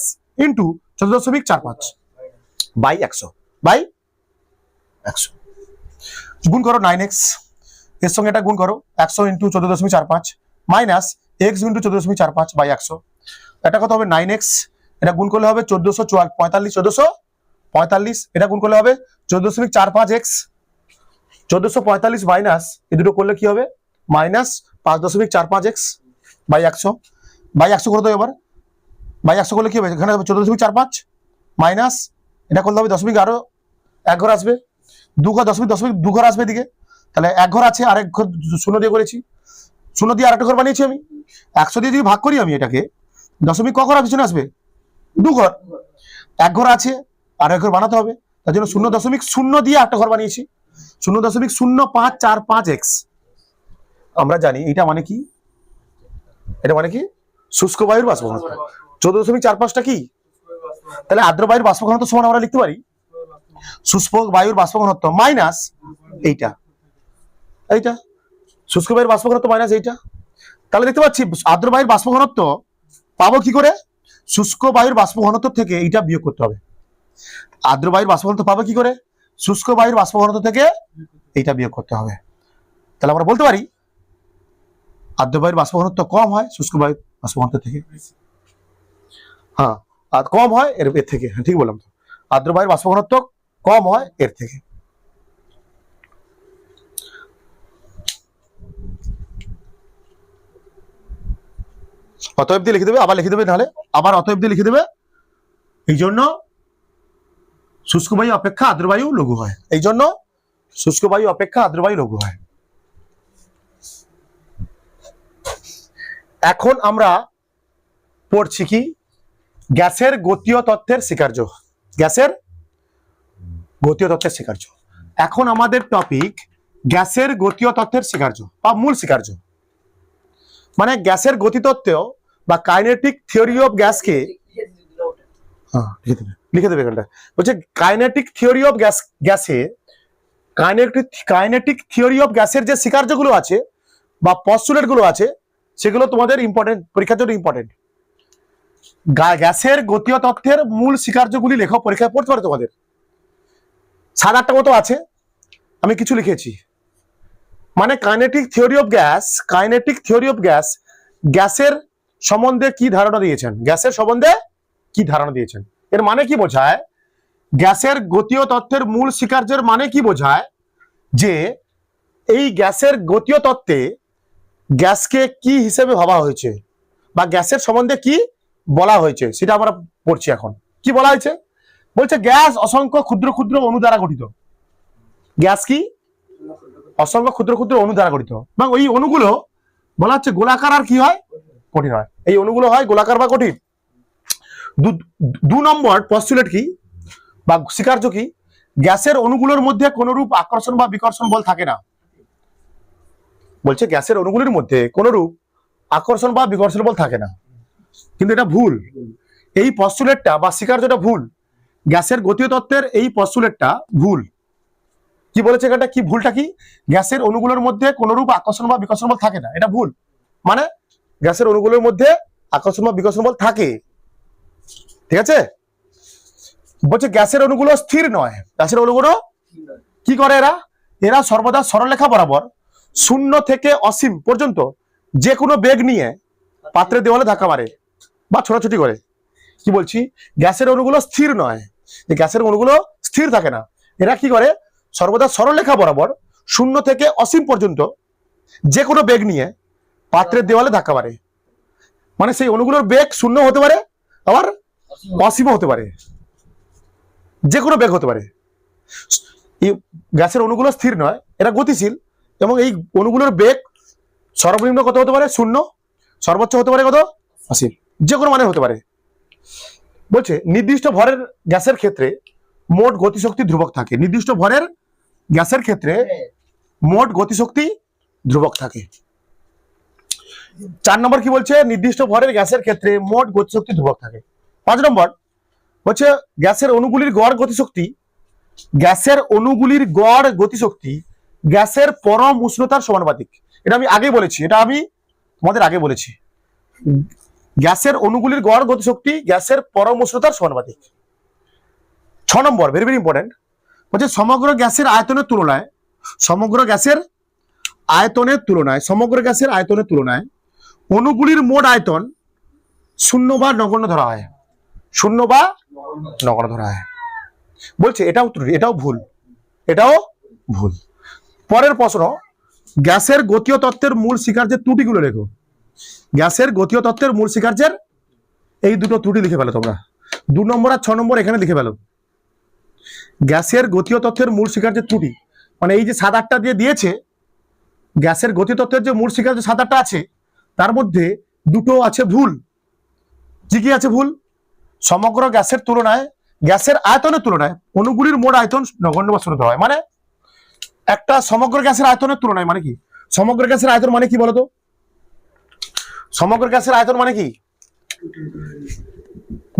into 14.45 by 100 by 100 গুণ করো 9x এর সঙ্গে এটা গুণ করো 100 into 14.45 minus x into 14.45 by 100 এটা কত হবে 9x এটা গুণ করলে হবে 1445 এটা গুণ করলে হবে 14.45x 1445 মাইনাস এই দুটো করলে কি হবে মাইনাস 5.45x বাই 100 বাই 100 করে দাও এবার বাই 100 করলে কি হবে এখানে হবে 14.45 মাইনাস এটা করলে হবে 10 আরো এক ঘর আসবে দু ঘর 10 ঘর আসবে এদিকে তাহলে এক ঘর আছে আর এক ঘর শূন্য দিয়ে করেছি শূন্য দিয়ে আরেকটা ঘর বানিয়েছি আমি 100 দিয়ে যদি ভাগ করি আমি এটাকে দশমিক ক ঘর পিছনে আসবে দু ঘর এক ঘর আছে আর এক ঘর বানাতে হবে তার জন্য 0.0 দিয়ে একটা ঘর বানিয়েছি 0.0545x আমরা জানি এটা মানে কি শুষ্ক বায়ুর বাষ্প ঘনত্ব 14.45টা কি তাহলে আর্দ্র বায়ুর বাষ্প ঘনত্ব সমান আমরা লিখতে পারি শুষ্ক বায়ুর বাষ্প ঘনত্ব মাইনাস এইটা শুষ্ক বায়ুর বাষ্প ঘনত্ব মাইনাস এইটা তাহলে দেখতে পাচ্ছি আর্দ্র বায়ুর বাষ্প ঘনত্ব পাবো কি করে শুষ্ক বায়ুর বাষ্প ঘনত্ব থেকে এইটা বিয়োগ করতে হবে আর্দ্র বায়ুর বাষ্প ঘনত্ব পাবো কি করে শুষ্ক বায়ুর বাষ্প ঘনত্ব থেকে এইটা বিয়োগ করতে হবে তাহলে আমরা বলতে পারি আর্দ্র বায়ুর বাষ্প ঘনত্ব কম হয় শুষ্ক বায়ুর বাষ্প ঘনত্ব থেকে হ্যাঁ আর কম হয় এর থেকে হ্যাঁ ঠিক বললাম তো আর্দ্র বায়ুর বাষ্প ঘনত্ব কম হয় এর থেকে অতএব দিয়ে লিখে দেবে আবার লিখে দেবে নাহলে আবার অতএব দিয়ে লিখে দেবে এই জন্য শুষ্ক বায়ু অপেক্ষা আর্দ্র বায়ু লঘু হয় এই জন্য শুষ্ক বায়ু অপেক্ষা আর্দ্র বায়ু লঘু হয় এখন আমরা পড়ছি কি গ্যাসের গতীয় তত্ত্বের স্বীকার্য এখন আমাদের টপিক গ্যাসের গতীয় তত্ত্বের স্বীকার্য বা মূল স্বীকার্য মানে গ্যাসের গতিতত্ত্ব বা কাইনেটিক থিওরি অফ গ্যাসকে লিখে দেবে এখানটা বলছে কাইনেটিক থিওরি অফ গ্যাসে কাইনেটিক থিওরি অফ গ্যাসের যে স্বীকার্যগুলো আছে বা পস্টুলেট গুলো আছে সেগুলো তোমাদের ইম্পর্টেন্ট পরীক্ষার জন্য ইম্পর্টেন্ট গ্যাসের গতীয় তত্ত্বের মূল স্বীকার্যগুলি লেখো পরীক্ষায় পড়তে পারে তোমাদের 7-8টা মতো আছে আমি কিছু লিখেছি মানে কাইনেটিক থিওরি অফ গ্যাস গ্যাসের সম্বন্ধে কি ধারণা দিয়েছেন এর মানে কি বোঝায় গ্যাসের গতীয় তত্ত্বের মূল স্বীকার্যের মানে কি বোঝায় যে এই গ্যাসের গতীয় তত্ত্বে গ্যাসকে কি হিসেবে ভাবা হয়েছে বা গ্যাসের সম্বন্ধে কি বলা হয়েছে সেটা আমরা পড়ছি এখন কি বলা হয়েছে বলছে গ্যাস অসংখ্য ক্ষুদ্র ক্ষুদ্র অণু দ্বারা গঠিত গ্যাস কি অসংখ্য ক্ষুদ্র ক্ষুদ্র অণু দ্বারা গঠিত এবং ওই অণুগুলো বলা হচ্ছে গোলাকার আর কি হয় কঠিন হয় এই অণুগুলো হয় গোলাকার বা কঠিন 2 নম্বর পস্টুলেট কি বা স্বীকার্য কি গ্যাসের অণুগুলোর মধ্যে কোন রূপ আকর্ষণ বা বিকর্ষণ বল থাকে না বলছে গ্যাসের অণুগুলোর মধ্যে কোন রূপ আকর্ষণ বা বিকর্ষণ বল থাকে না কিন্তু এটা ভুল এই পস্টুলেটটা বা স্বীকার্যটা ভুল গ্যাসের গতীয় তত্ত্বের এই পস্টুলেটটা ভুল কি বলেছে এটা কি ভুলটা কি গ্যাসের অণুগুলোর মধ্যে কোন রূপ আকর্ষণ বা বিকর্ষণ বল থাকে না এটা ভুল মানে গ্যাসের অণুগুলোর মধ্যে আকর্ষণ বা বিকর্ষণ বল থাকে ঠিক আছে বলছে গ্যাসের অণুগুলো স্থির নয় গ্যাসের অণুগুলো কি করে এরা সর্বদা সরলরেখা বরাবর 0 থেকে অসীম পর্যন্ত যে কোনো বেগ নিয়ে পাত্রের দেওয়ালে ধাক্কা মারে বা ছোটাছুটি করে কি বলছি গ্যাসের অণুগুলো স্থির নয় যে গ্যাসের অণুগুলো স্থির থাকে না এরা কি করে সর্বদা সরলরেখা বরাবর 0 থেকে অসীম পর্যন্ত যে কোনো বেগ নিয়ে পাত্রের দেওয়ালে ধাক্কা মারে মানে সেই অণুগুলোর বেগ 0 হতে পারে আবার অসীম হতে পারে যে কোনো বেগ হতে পারে এই গ্যাসের অণুগুলো স্থির নয় এরা গতিশীল এবং এই অণুগুলোর বেগ সর্বনিম্ন কত হতে পারে 0 সর্বোচ্চ হতে পারে কত অসীম যে কোনো মানে হতে পারে বলছে নির্দিষ্ট ভরের গ্যাসের ক্ষেত্রে মোট গতিশক্তি ধ্রুবক থাকে নির্দিষ্ট ভরের গ্যাসের ক্ষেত্রে মোট গতিশক্তি ধ্রুবক থাকে 4 নম্বর কি বলছে নির্দিষ্ট ভরের গ্যাসের ক্ষেত্রে মোট গতিশক্তি ধ্রুবক থাকে 5 নম্বর হচ্ছে গ্যাসের অণুগুলির গড় গতিশক্তি গ্যাসের পরম উষ্ণতার সমানুপাতিক এটা আমি আগে বলেছি এটা আমি তোমাদের আগে বলেছি গ্যাসের অণুগুলির গড় গতিশক্তি গ্যাসের পরম উষ্ণতার সমানুপাতিক। 6 নম্বর ভেরি ভেরি ইম্পর্টেন্ট, বলছে সমগ্র গ্যাসের আয়তনের তুলনায় অণুগুলির মোট আয়তন শূন্য বা নগণ্য ধরা হয়। বলছে এটাও ত্রুটি, এটাও ভুল। পরের প্রশ্ন, গ্যাসের গতীয় তত্ত্বের মূল স্বীকার্যের ত্রুটিগুলো লেখো। গ্যাসের গতীয় তত্ত্বের মূল স্বীকার্যের এই দুটো ত্রুটি লিখে ফেলো তোমরা। 2 নম্বর আর 6 নম্বর এখানে লিখে ফেলো। গ্যাসের গতীয় তত্ত্বের মূল স্বীকার্যের ত্রুটি মানে এই যে 7-8টা দিয়ে দিয়েছে, গ্যাসের গতীয় তত্ত্বের যে মূল স্বীকার্য 7-8টা আছে তার মধ্যে দুটো আছে ভুল। কি আছে ভুল? সমগ্র গ্যাসের তুলনায় গ্যাসের আয়তনের তুলনায় অণুগুলির মোট আয়তন নগণ্য বা শূন্য হয়। মানে একটা সমগ্র গ্যাসের আয়তনের তুলনায় মানে কি? সমগ্র গ্যাসের আয়তন মানে কি বলতো? সমগ্র গ্যাসের আয়তন মানে কি?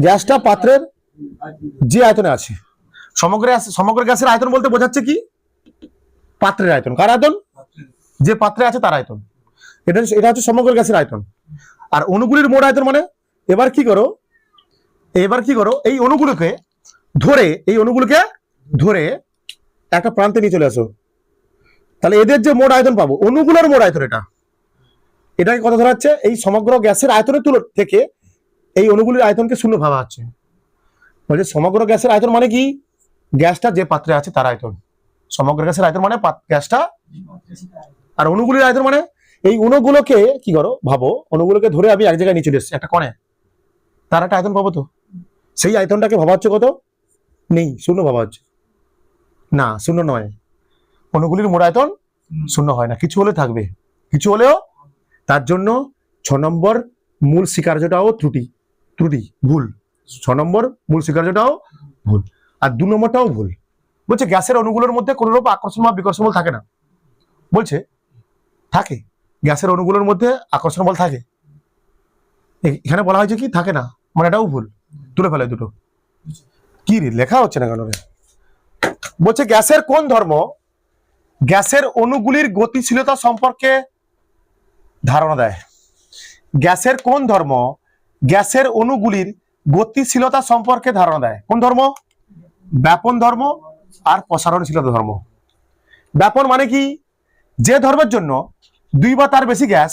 গ্যাসটা পাত্রের যে আয়তনে আছে। সমগ্র গ্যাসের আয়তন বলতে বোঝাচ্ছে কি? পাত্রের আয়তন। কার আয়তন? যে পাত্রে আছে তার আয়তন। এটা হচ্ছে সমগ্র গ্যাসের আয়তন। আর অণুগুলির মোট আয়তন মানে এবার কি করো এই অণুগুলোকে ধরে একটা প্রান্তে নিয়ে চলে আসো, তাহলে এদের যে মোট আয়তন পাবো, অণুগুলোর মোট আয়তন এটাকে কথা ধরা হচ্ছে এই সমগ্র গ্যাসের আয়তনের তুলনা থেকে এই অণুগুলির আয়তনকে শূন্য ভাবা হচ্ছে। বলছে সমগ্র গ্যাসের আয়তন মানে কি? গ্যাসটা যে পাত্রে আছে তার আয়তন। সমগ্র গ্যাসের আয়তন মানে গ্যাসটা, আর অণুগুলির আয়তন মানে এই অণুগুলোকে কি করো ভাবো, অণুগুলোকে ধরে আমি এক জায়গায় নিয়ে চলে এসেছি একটা কোণে, তার একটা আয়তন পাবো। তো সেই আয়তনটাকে ভাবা হচ্ছে কত? নেই, শূন্য ভাবা হচ্ছে না। শূন্য নয়, অণুগুলির মোট আয়তন শূন্য হয় না, কিছু হলে থাকবে, কিছু হলেও। তার জন্য 6 নম্বর মূল স্বীকার্যটাও ভুল। 6 নম্বর মূল স্বীকার্যটাও ভুল, আর 2 নম্বরটাও ভুল। বলছে গ্যাসের অণুগুলোর মধ্যে কোন রূপ আকর্ষণ বা বিকর্ষণ বল থাকে না। বলছে থাকে, গ্যাসের অণুগুলোর মধ্যে আকর্ষণ বল থাকে। এখানে বলা হয়েছে কি থাকে না, মানে এটাও ভুল। তুলে ফেলে দুটো। কি রে লেখা হচ্ছে না কেন রে? বলছে গ্যাসের কোন ধর্ম গ্যাসের অণুগুলির গতিশীলতা সম্পর্কে ধারণা দেয়? গ্যাসের কোন ধর্ম গ্যাসের অণুগুলির গতিশীলতা সম্পর্কে ধারণা দেয়? কোন ধর্ম? ব্যাপন ধর্ম আর প্রসারণশীলতা ধর্ম। ব্যাপন মানে কি? যে ধর্মের জন্য 2 বা তার বেশি গ্যাস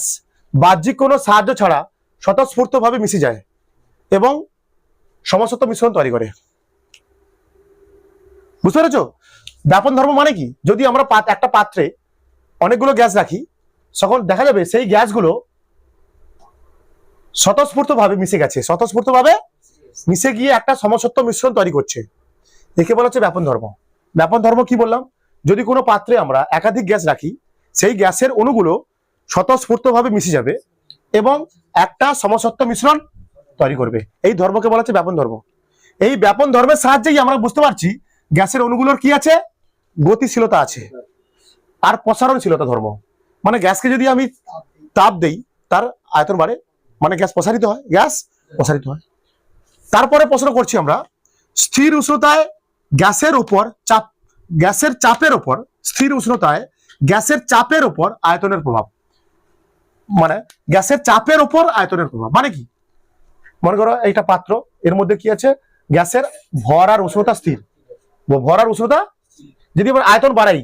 বাহ্যিক কোনো সাহায্য ছাড়া স্বতঃস্ফূর্তভাবে মিশে যায় এবং সমসত্ব মিশ্রণ তৈরি করে। বুঝতে পেরেছো? ব্যাপন ধর্ম মানে কি? যদি আমরা একটা পাত্রে অনেকগুলো গ্যাস রাখি, তখন দেখা যাবে সেই গ্যাসগুলো স্বতঃস্ফূর্তভাবে মিশে গিয়ে একটা সমসত্ব মিশ্রণ তৈরি করছে। একে বলা হচ্ছে ব্যাপন ধর্ম। ব্যাপন ধর্ম কি বললাম? যদি কোনো পাত্রে আমরা একাধিক গ্যাস রাখি, সেই গ্যাসের অণুগুলো স্বতঃস্ফূর্তভাবে মিশে যাবে এবং একটা সমসত্ব মিশ্রণ তৈরি করবে। এই ধর্মকে বলা হচ্ছে ব্যাপন ধর্ম। এই ব্যাপন ধর্মের সাহায্যেই আমরা বুঝতে পারছি গ্যাসের অণুগুলোর কি আছে? গতিশীলতা আছে আর প্রসারণশীলতা ধর্ম। মানে গ্যাসকে যদি আমি তাপ দেই তার আয়তন বাড়ে, মানে গ্যাস প্রসারিত হয়। তারপরে প্রশ্ন করছি আমরা, স্থির উষ্ণতায় গ্যাসের চাপের উপর স্থির উষ্ণতায় গ্যাসের চাপের উপর আয়তনের প্রভাব। মানে গ্যাসের চাপের উপর আয়তনের প্রভাব মানে কি? মনে করো এইটা পাত্র, এর মধ্যে কি আছে? গ্যাসের ভর আর উষ্ণতা স্থির। ভর আর উষ্ণতা যদি আমরা আয়তন বাড়াই,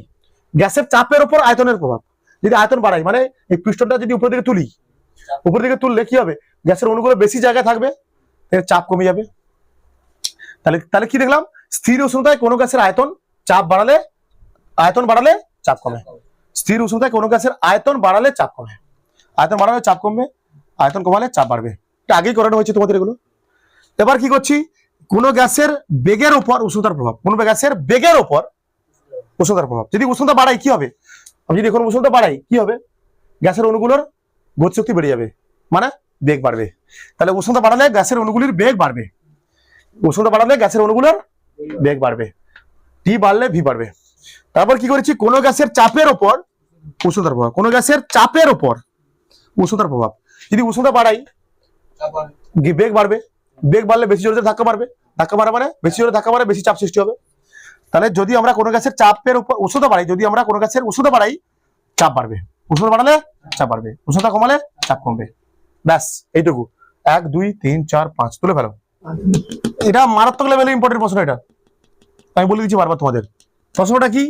গ্যাসের চাপের উপর আয়তনের প্রভাব। যদি আয়তন বাড়াই মানে এই পিস্টনটা যদি উপর দিকে তুললে কি হবে? গ্যাসের অণুগুলো বেশি জায়গায় থাকবে, এর চাপ কমে যাবে। তাহলে কি দেখলাম? স্থির উষ্ণতায় কোনো গ্যাসের আয়তন বাড়ালে চাপ কমে। স্থির উষ্ণতায় কোনো গ্যাসের আয়তন বাড়ালে চাপ কমে। আয়তন বাড়ালে চাপ কমবে, আয়তন কমালে চাপ বাড়বে। এটা আগেই করানো হয়েছে তোমাদের এগুলো। এবার কি করছি? কোন গ্যাসের বেগের উপর উষ্ণতার প্রভাব। কোন গ্যাসের বেগের উপর উষ্ণতার প্রভাব। যদি উষ্ণতা বাড়াই কি হবে? আমি যদি এখন উষ্ণতা বাড়াই কি হবে? গ্যাসের অণুগুলোর গতিশক্তি বেড়ে যাবে, মানে বেগ বাড়বে। তাহলে উষ্ণতা বাড়ালে গ্যাসের অণুগুলির বেগ বাড়বে। টি বাড়লে ভি বাড়বে। তারপর কি করেছি? কোন গ্যাসের চাপের উপর উষ্ণতার প্রভাব। কোন গ্যাসের চাপের উপর উষ্ণতার প্রভাব। যদি উষ্ণতা বাড়াই বেগ বাড়বে, বেগ বাড়লে বেশি জোরে ধাক্কা মারবে, মানে বেশি জোরে ধাক্কা মারে বেশি চাপ সৃষ্টি হবে। তাহলে যদি আমরা কোনো গ্যাসের চাপের উপর উষ্ণতা বাড়াই, চাপ বাড়বে। উষ্ণতা বাড়ালে চাপ বাড়বে, উষ্ণতা কমালে চাপ কমবে। ব্যাস এইটুকু, 1 2 3 4 5 তুলে ফেলো। এটা মারাত্মক লেভেলে ইম্পর্টেন্ট প্রশ্ন, এটা আমি বলে দিচ্ছি বারবার তোমাদের। প্রশ্নটা কি,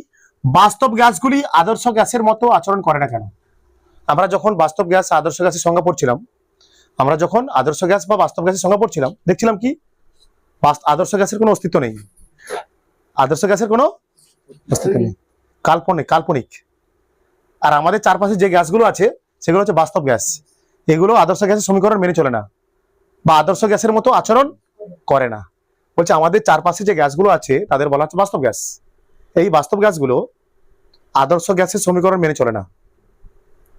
বাস্তব গ্যাসগুলি আদর্শ গ্যাসের মতো আচরণ করে না কেন? আমরা যখন বাস্তব গ্যাস আদর্শ গ্যাসের সংজ্ঞা পড়ছিলাম, আমরা যখন আদর্শ গ্যাস বা বাস্তব গ্যাসের সংজ্ঞা পড়ছিলাম, দেখছিলাম কি আদর্শ গ্যাসের কোনো অস্তিত্ব নেই, আদর্শ গ্যাসের কোনো অস্তিত্ব নেই, কাল্পনিক কাল্পনিক। আর আমাদের চারপাশে যে গ্যাসগুলো আছে সেগুলো হচ্ছে বাস্তব গ্যাস, এগুলো আদর্শ গ্যাসের সমীকরণ মেনে চলে না বা আদর্শ গ্যাসের মতো আচরণ করে না। বলছে আমাদের চারপাশে যে গ্যাসগুলো আছে তাদের বলা হচ্ছে বাস্তব গ্যাস, এই বাস্তব গ্যাসগুলো আদর্শ গ্যাসের সমীকরণ মেনে চলে না।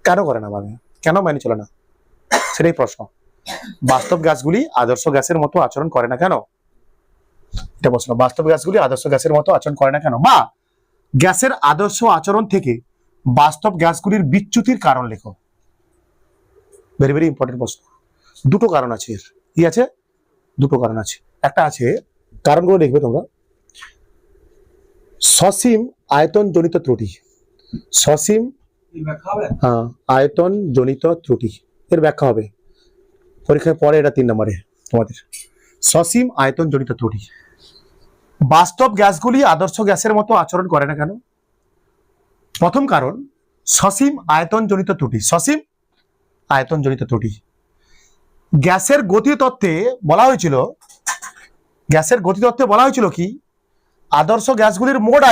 কেন করে না, মানে কেন মেনে চলে না, সেটাই প্রশ্ন। বাস্তব গ্যাসগুলি আদর্শ গ্যাসের মতো আচরণ করে না কেন, এটা প্রশ্ন। বাস্তব গ্যাসগুলি আদর্শ গ্যাসের মতো আচরণ করে না কেন, বা গ্যাসের আদর্শ আচরণ থেকে বাস্তব গ্যাসগুলির বিচ্যুতির কারণ লেখো। ভেরি ভেরি ইম্পর্টেন্ট প্রশ্ন। দুটো কারণ আছে এর, কি আছে, দুটো কারণ আছে। একটা আছে, কারণগুলো লিখবে তোমরা, সসীম আয়তন জনিত ত্রুটি, সসীম আয়তন জনিত ত্রুটি, এর ব্যাখ্যা হবে পরীক্ষায় পরে, এটা 3 নম্বরে তোমাদের। সসীম আয়তন জনিত ত্রুটি, বাস্তব গ্যাসগুলি আদর্শ গ্যাসের মতো আচরণ করে না কেন? প্রথম কারণ, সসীম আয়তন জনিত ত্রুটি। সসীম আয়তন জনিত ত্রুটি, গ্যাসের গতিতত্ত্বে বলা হয়েছিল, গ্যাসের গতিতত্ত্বে বলা হয়েছিল কি, আদর্শ গ্যাসগুলির মোট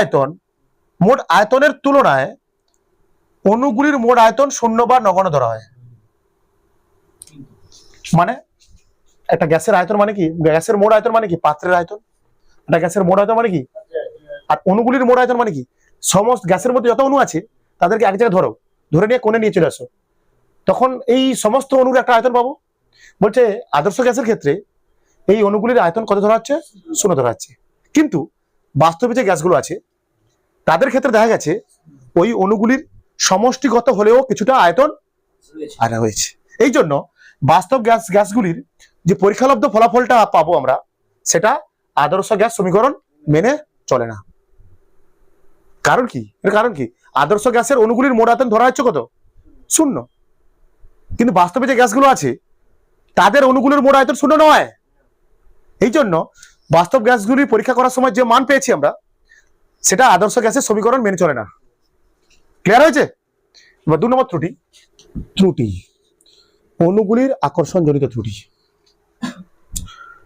আয়তনের তুলনায় অণুগুলির মোট আয়তন শূন্য বা নগণ্য ধরা হয়। মানে একটা গ্যাসের আয়তন মানে কি, গ্যাসের মোট আয়তন মানে কি, পাত্রের আয়তন, একটা গ্যাসের মোট আয়তন মানে কি, আর অণুগুলির মোট আয়তন মানে কি, সমস্ত গ্যাসের মধ্যে যত অণু আছে তাদেরকে এক জায়গায় ধরে নিয়ে কোণে নিয়ে চলে আসো, তখন এই সমস্ত অণুর একটা আয়তন পাবো। বলছে আদর্শ গ্যাসের ক্ষেত্রে এই অণুগুলির আয়তন কত ধরা হচ্ছে, শূন্য ধরা হচ্ছে। কিন্তু বাস্তবে যে গ্যাসগুলো আছে তাদের ক্ষেত্রে দেখা গেছে ওই অণুগুলির সমষ্টিগত হলেও কিছুটা আয়তন আনা হয়েছে। এই জন্য বাস্তব গ্যাসগুলির যে পরীক্ষালব্ধ ফলাফলটা পাবো আমরা, সেটা আদর্শ গ্যাস সমীকরণ মেনে চলে না। কারণ কি, এর কারণ কি, আদর্শ গ্যাসের অণুগুলির মোট আয়তন ধরা হচ্ছে কত, শূন্য, কিন্তু বাস্তবে যে গ্যাসগুলো আছে তাদের অণুগুলির মোট আয়তন শূন্য নয়। এই জন্য বাস্তব গ্যাসগুলির পরীক্ষা করার সময় যে মান পেয়েছি আমরা, সেটা আদর্শ গ্যাসের সমীকরণ মেনে চলে না। ক্লিয়ার হয়েছে? এবার 2 নম্বর ত্রুটি, অণুগুলির আকর্ষণ জনিত ত্রুটি।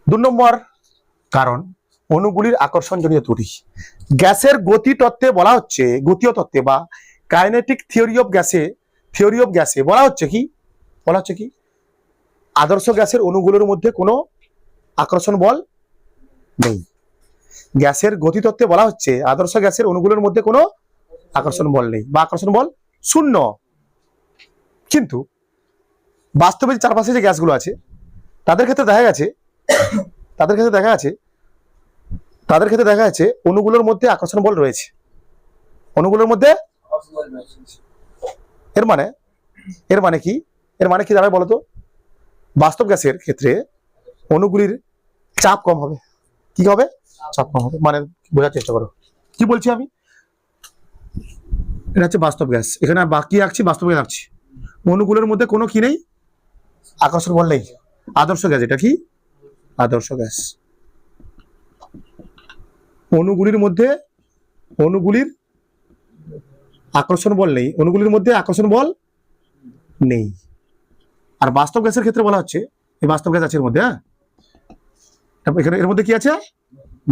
2 নম্বর কারণ, অণুগুলির আকর্ষণ জনিত ত্রুটি। গ্যাসের গতি তত্ত্বে বলা হচ্ছে, গতীয় তত্ত্বে বা কাইনেটিক থিওরি অফ গ্যাসে বলা হচ্ছে কি, আদর্শ গ্যাসের অণুগুলোর মধ্যে কোনো আকর্ষণ বল নেই। গ্যাসের গতি তত্ত্বে বলা হচ্ছে আদর্শ গ্যাসের অণুগুলোর মধ্যে কোনো আকর্ষণ বল নেই বা আকর্ষণ বল শূন্য। কিন্তু বাস্তবে চারপাশে যে গ্যাসগুলো আছে তাদের ক্ষেত্রে দেখা গেছে অণুগুলোর মধ্যে আকর্ষণ বল রয়েছে, অণুগুলোর মধ্যে। এর মানে কি দাঁড়ায় বলতো, বাস্তব গ্যাসের ক্ষেত্রে অণুগুলির চাপ কম হবে। কি হবে, চাপ কম হবে। মানে বোঝার চেষ্টা করো কি বলছি আমি। এটা হচ্ছে বাস্তব গ্যাস, এখানে বাকি রাখছি, বাস্তব গ্যাস রাখছি, অণুগুলোর মধ্যে কোনো কি নেই, আকর্ষণ বল নেই। আদর্শ গ্যাস, এটা কি আদর্শ গ্যাস, অণুগুলির আকর্ষণ বল নেই, অণুগুলির মধ্যে আকর্ষণ বল নেই। আর বাস্তব গ্যাসের ক্ষেত্রে বলা হচ্ছে, এই বাস্তব গ্যাস আছে এর মধ্যে, এখানে এর মধ্যে কি আছে,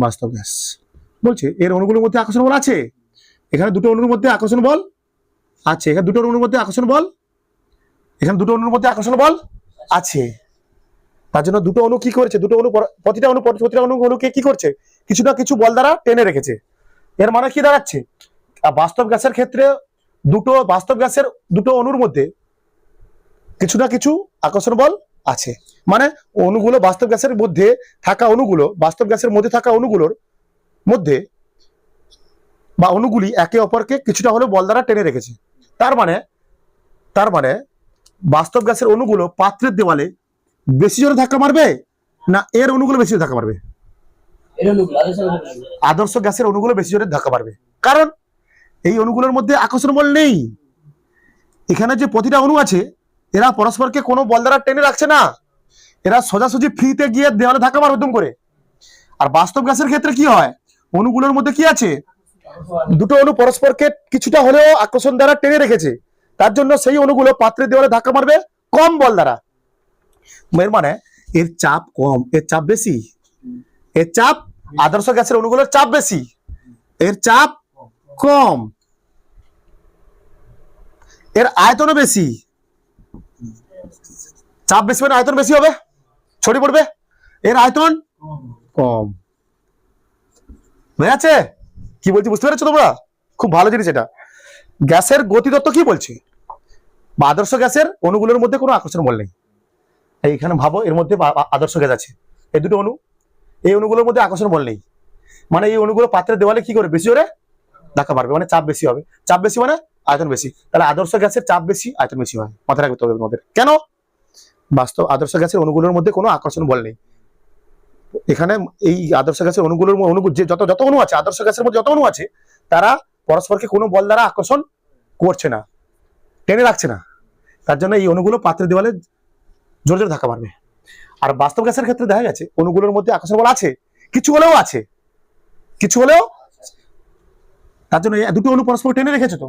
বাস্তব গ্যাস। বলছে এর অণুগুলোর মধ্যে আকর্ষণ বল আছে, এখানে দুটো অণুর মধ্যে আকর্ষণ বল আছে, এখানে দুটো অণুর মধ্যে আকর্ষণ বল, এখানে দুটো অণুর মধ্যে আকর্ষণ বল আছে। তার জন্য দুটো অণু কি করেছে, প্রতিটা অণুকে কি করছে, কিছু না কিছু বল দ্বারা টেনে রেখেছে। এর মানে কি দাঁড়াচ্ছে, বাস্তব গ্যাসের ক্ষেত্রে দুটো অণুর মধ্যে কিছু না কিছু আকর্ষণ বল আছে। মানে অণুগুলো বাস্তব গ্যাসের মধ্যে থাকা অণুগুলোর মধ্যে বা অণুগুলি একে অপরকে কিছুটা হলেও বল দ্বারা টেনে রেখেছে। তার মানে বাস্তব গ্যাসের অণুগুলো পাত্রের দেওয়ালে বেশি জোরে ধাক্কা মারবে না এর অণুগুলো বেশি জোরে ধাক্কা মারবে? আদর্শ গ্যাসের অণুগুলো বেশি জোরে ধাক্কা মারবে, কারণ এই অণুগুলোর মধ্যে আকর্ষণ বল নেই। এখানে যে প্রতিটা অণু আছে এরা পরস্পরকে কোনো বল দ্বারা টেনে রাখছে না, এরা সোজাসুজি ফ্রিতে গিয়ে দেওয়ালে ধাক্কা মারবে দুম করে। আর বাস্তব গ্যাসের ক্ষেত্রে কি হয়, অণুগুলোর মধ্যে কি আছে, দুটো অণু পরস্পরকে কিছুটা হলেও আকর্ষণ দ্বারা টেনে রেখেছে, তার জন্য সেই অণুগুলো পাত্রের দেওয়ালে ধাক্কা মারবে কম বল দ্বারা। এর মানে এর চাপ কম, এর চাপ বেশি। এর চাপ, আদর্শ গ্যাসের অণুগুলোর চাপ বেশি, এর চাপ কম। এর আয়তনও বেশি, চাপ বেশি মানে আয়তন বেশি হবে, ছড়িয়ে পড়বে। এর আয়তন কম। বুঝা যাচ্ছে কি বলছি, বুঝতে পেরেছো তোমরা? খুব ভালো জিনিস এটা। গ্যাসের গতিতত্ত্ব কি বলছে, বা আদর্শ গ্যাসের অণুগুলোর মধ্যে কোনো আকর্ষণ বল নেই। এইখানে ভাবো এর মধ্যে আদর্শ গ্যাস আছে, এই দুটো অণু, এই অণুগুলোর মধ্যে আকর্ষণ বল নেই, মানে এই অণুগুলো পাত্রের দেওয়ালে কি করে বেশি জোরে ধাক্কা মারবে, মানে চাপ বেশি হবে। চাপ বেশি মানে আয়তন বেশি, তাহলে আদর্শ গ্যাসের চাপ বেশি আয়তন বেশি হয়। মাথায় রাখবে তবে তোমাদের। কেন? বাস্তব আদর্শ গ্যাসের অণুগুলোর মধ্যে কোনো আকর্ষণ বল নেই। এখানে এই আদর্শ গ্যাসের অণুগুলোর যে যত অণু আছে, আদর্শ গ্যাসের মধ্যে যত অণু আছে, তারা পরস্পরকে কোনো বল দ্বারা আকর্ষণ করছে না, টেনে রাখছে না, তার জন্য এই অণুগুলো পাত্রের দেওয়ালে জোরে জোরে ধাক্কা মারবে। আর বাস্তব গ্যাসের ক্ষেত্রে দেখা গেছে অণুগুলোর মধ্যে আকর্ষণ বল আছে, কিছু হলেও আছে, কিছু হলেও, তার জন্য দুটো অণু পরস্পর টেনে রেখেছে। তো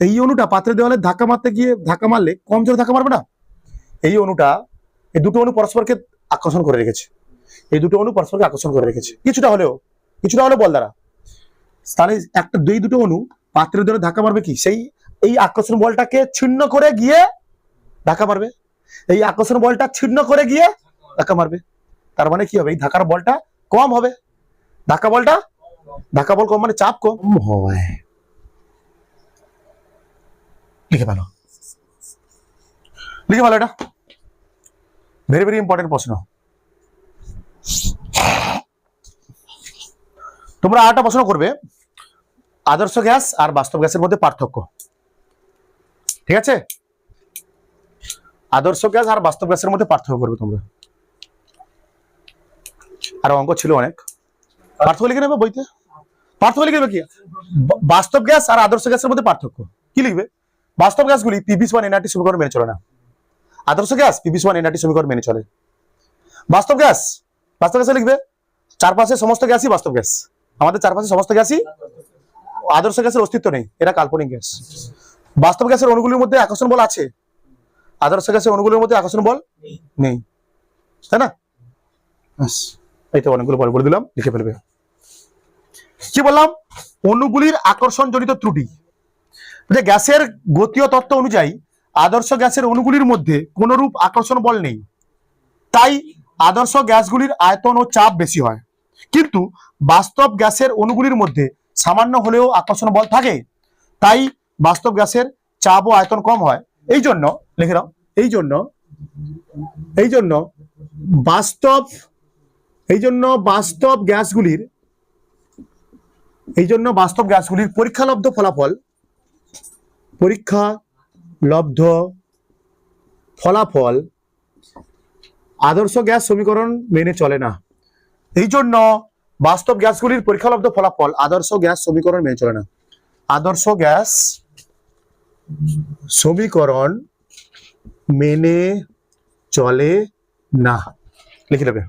এই অণুটা পাত্রের দেওয়ালে ধাক্কা মারতে গিয়ে ধাক্কা মারলে কম জোরে ধাক্কা মারবে না। এই অণুটা, এই দুটো অণু পরস্পরকে আকর্ষণ করে রেখেছে, এই দুটো অণু পরস্পরকে আকর্ষণ করে রেখেছে কিছুটা হলেও বল দ্বারা। তাহলে একটা দুটো অণু পাত্রের দেওয়ালে ধাক্কা মারবে কি, সেই এই আকর্ষণ বলটাকে ছিন্ন করে গিয়ে ধাক্কা মারবে, এই আকর্ষণ বলটা ছিন্ন করে গিয়ে ধাক্কা মারবে। তার মানে কি হবে, এই ধাক্কার বলটা কম হবে, ধাক্কা বল কম মানে চাপ কম হয়। লিখে ভালো এটা ভেরি ভেরি ইম্পর্টেন্ট প্রশ্ন। তোমরা আরেকটা প্রশ্ন করবে, আদর্শ গ্যাস আর বাস্তব গ্যাসের মধ্যে পার্থক্য। ঠিক আছে, আদর্শ গ্যাস আর বাস্তব গ্যাসের মধ্যে পার্থক্য করবে তোমরা। আর অঙ্ক ছিল অনেক, পার্থক্য লিখে নেবে বইতে। পার্থক্য লিখে নেবে কি, বাস্তব গ্যাস আর আদর্শ গ্যাসের মধ্যে পার্থক্য কি লিখবে। বাস্তব গ্যাসগুলি PbS1 NR2 সমীকরণ মেনে চলে না, আদর্শ গ্যাস PbS1 NR2 সমীকরণ মেনে চলে। বাস্তব গ্যাসে লিখবে চারপাশে সমস্ত গ্যাসই বাস্তব গ্যাস, আমাদের চারপাশে সমস্ত গ্যাসই, আদর্শ গ্যাসের অস্তিত্ব নেই, এরা কাল্পনিক গ্যাস। বাস্তব গ্যাসের অণুগুলির মধ্যে আকর্ষণ বল আছে, আদর্শ গ্যাসের অণুগুলির মধ্যে আকর্ষণ বল নেই, তাই না? এই তো অনেকগুলো পরে বলে দিলাম, লিখে ফেলবে। কি বললাম, অণুগুলির আকর্ষণ জনিত ত্রুটি। যে গ্যাসের গতীয় তত্ত্ব অনুযায়ী আদর্শ গ্যাসের অণুগুলির মধ্যে কোনরূপ আকর্ষণ বল নেই, তাই আদর্শ গ্যাসগুলির আয়তন ও চাপ বেশি হয়, কিন্তু বাস্তব গ্যাসের অণুগুলির মধ্যে সামান্য হলেও আকর্ষণ বল থাকে, তাই বাস্তব গ্যাসের চাপ ও আয়তন কম হয়। এই জন্য লিখে নাও, এই জন্য বাস্তব গ্যাসগুলির পরীক্ষালব্ধ ফলাফল আদর্শ গ্যাস সমীকরণ মেনে চলে না। এই জন্য বাস্তব গ্যাসগুলির পরীক্ষালব্ধ ফলাফল আদর্শ গ্যাস সমীকরণ মেনে চলে না, আদর্শ গ্যাস সমীকরণ মেনে চলে না, লিখে নেবে।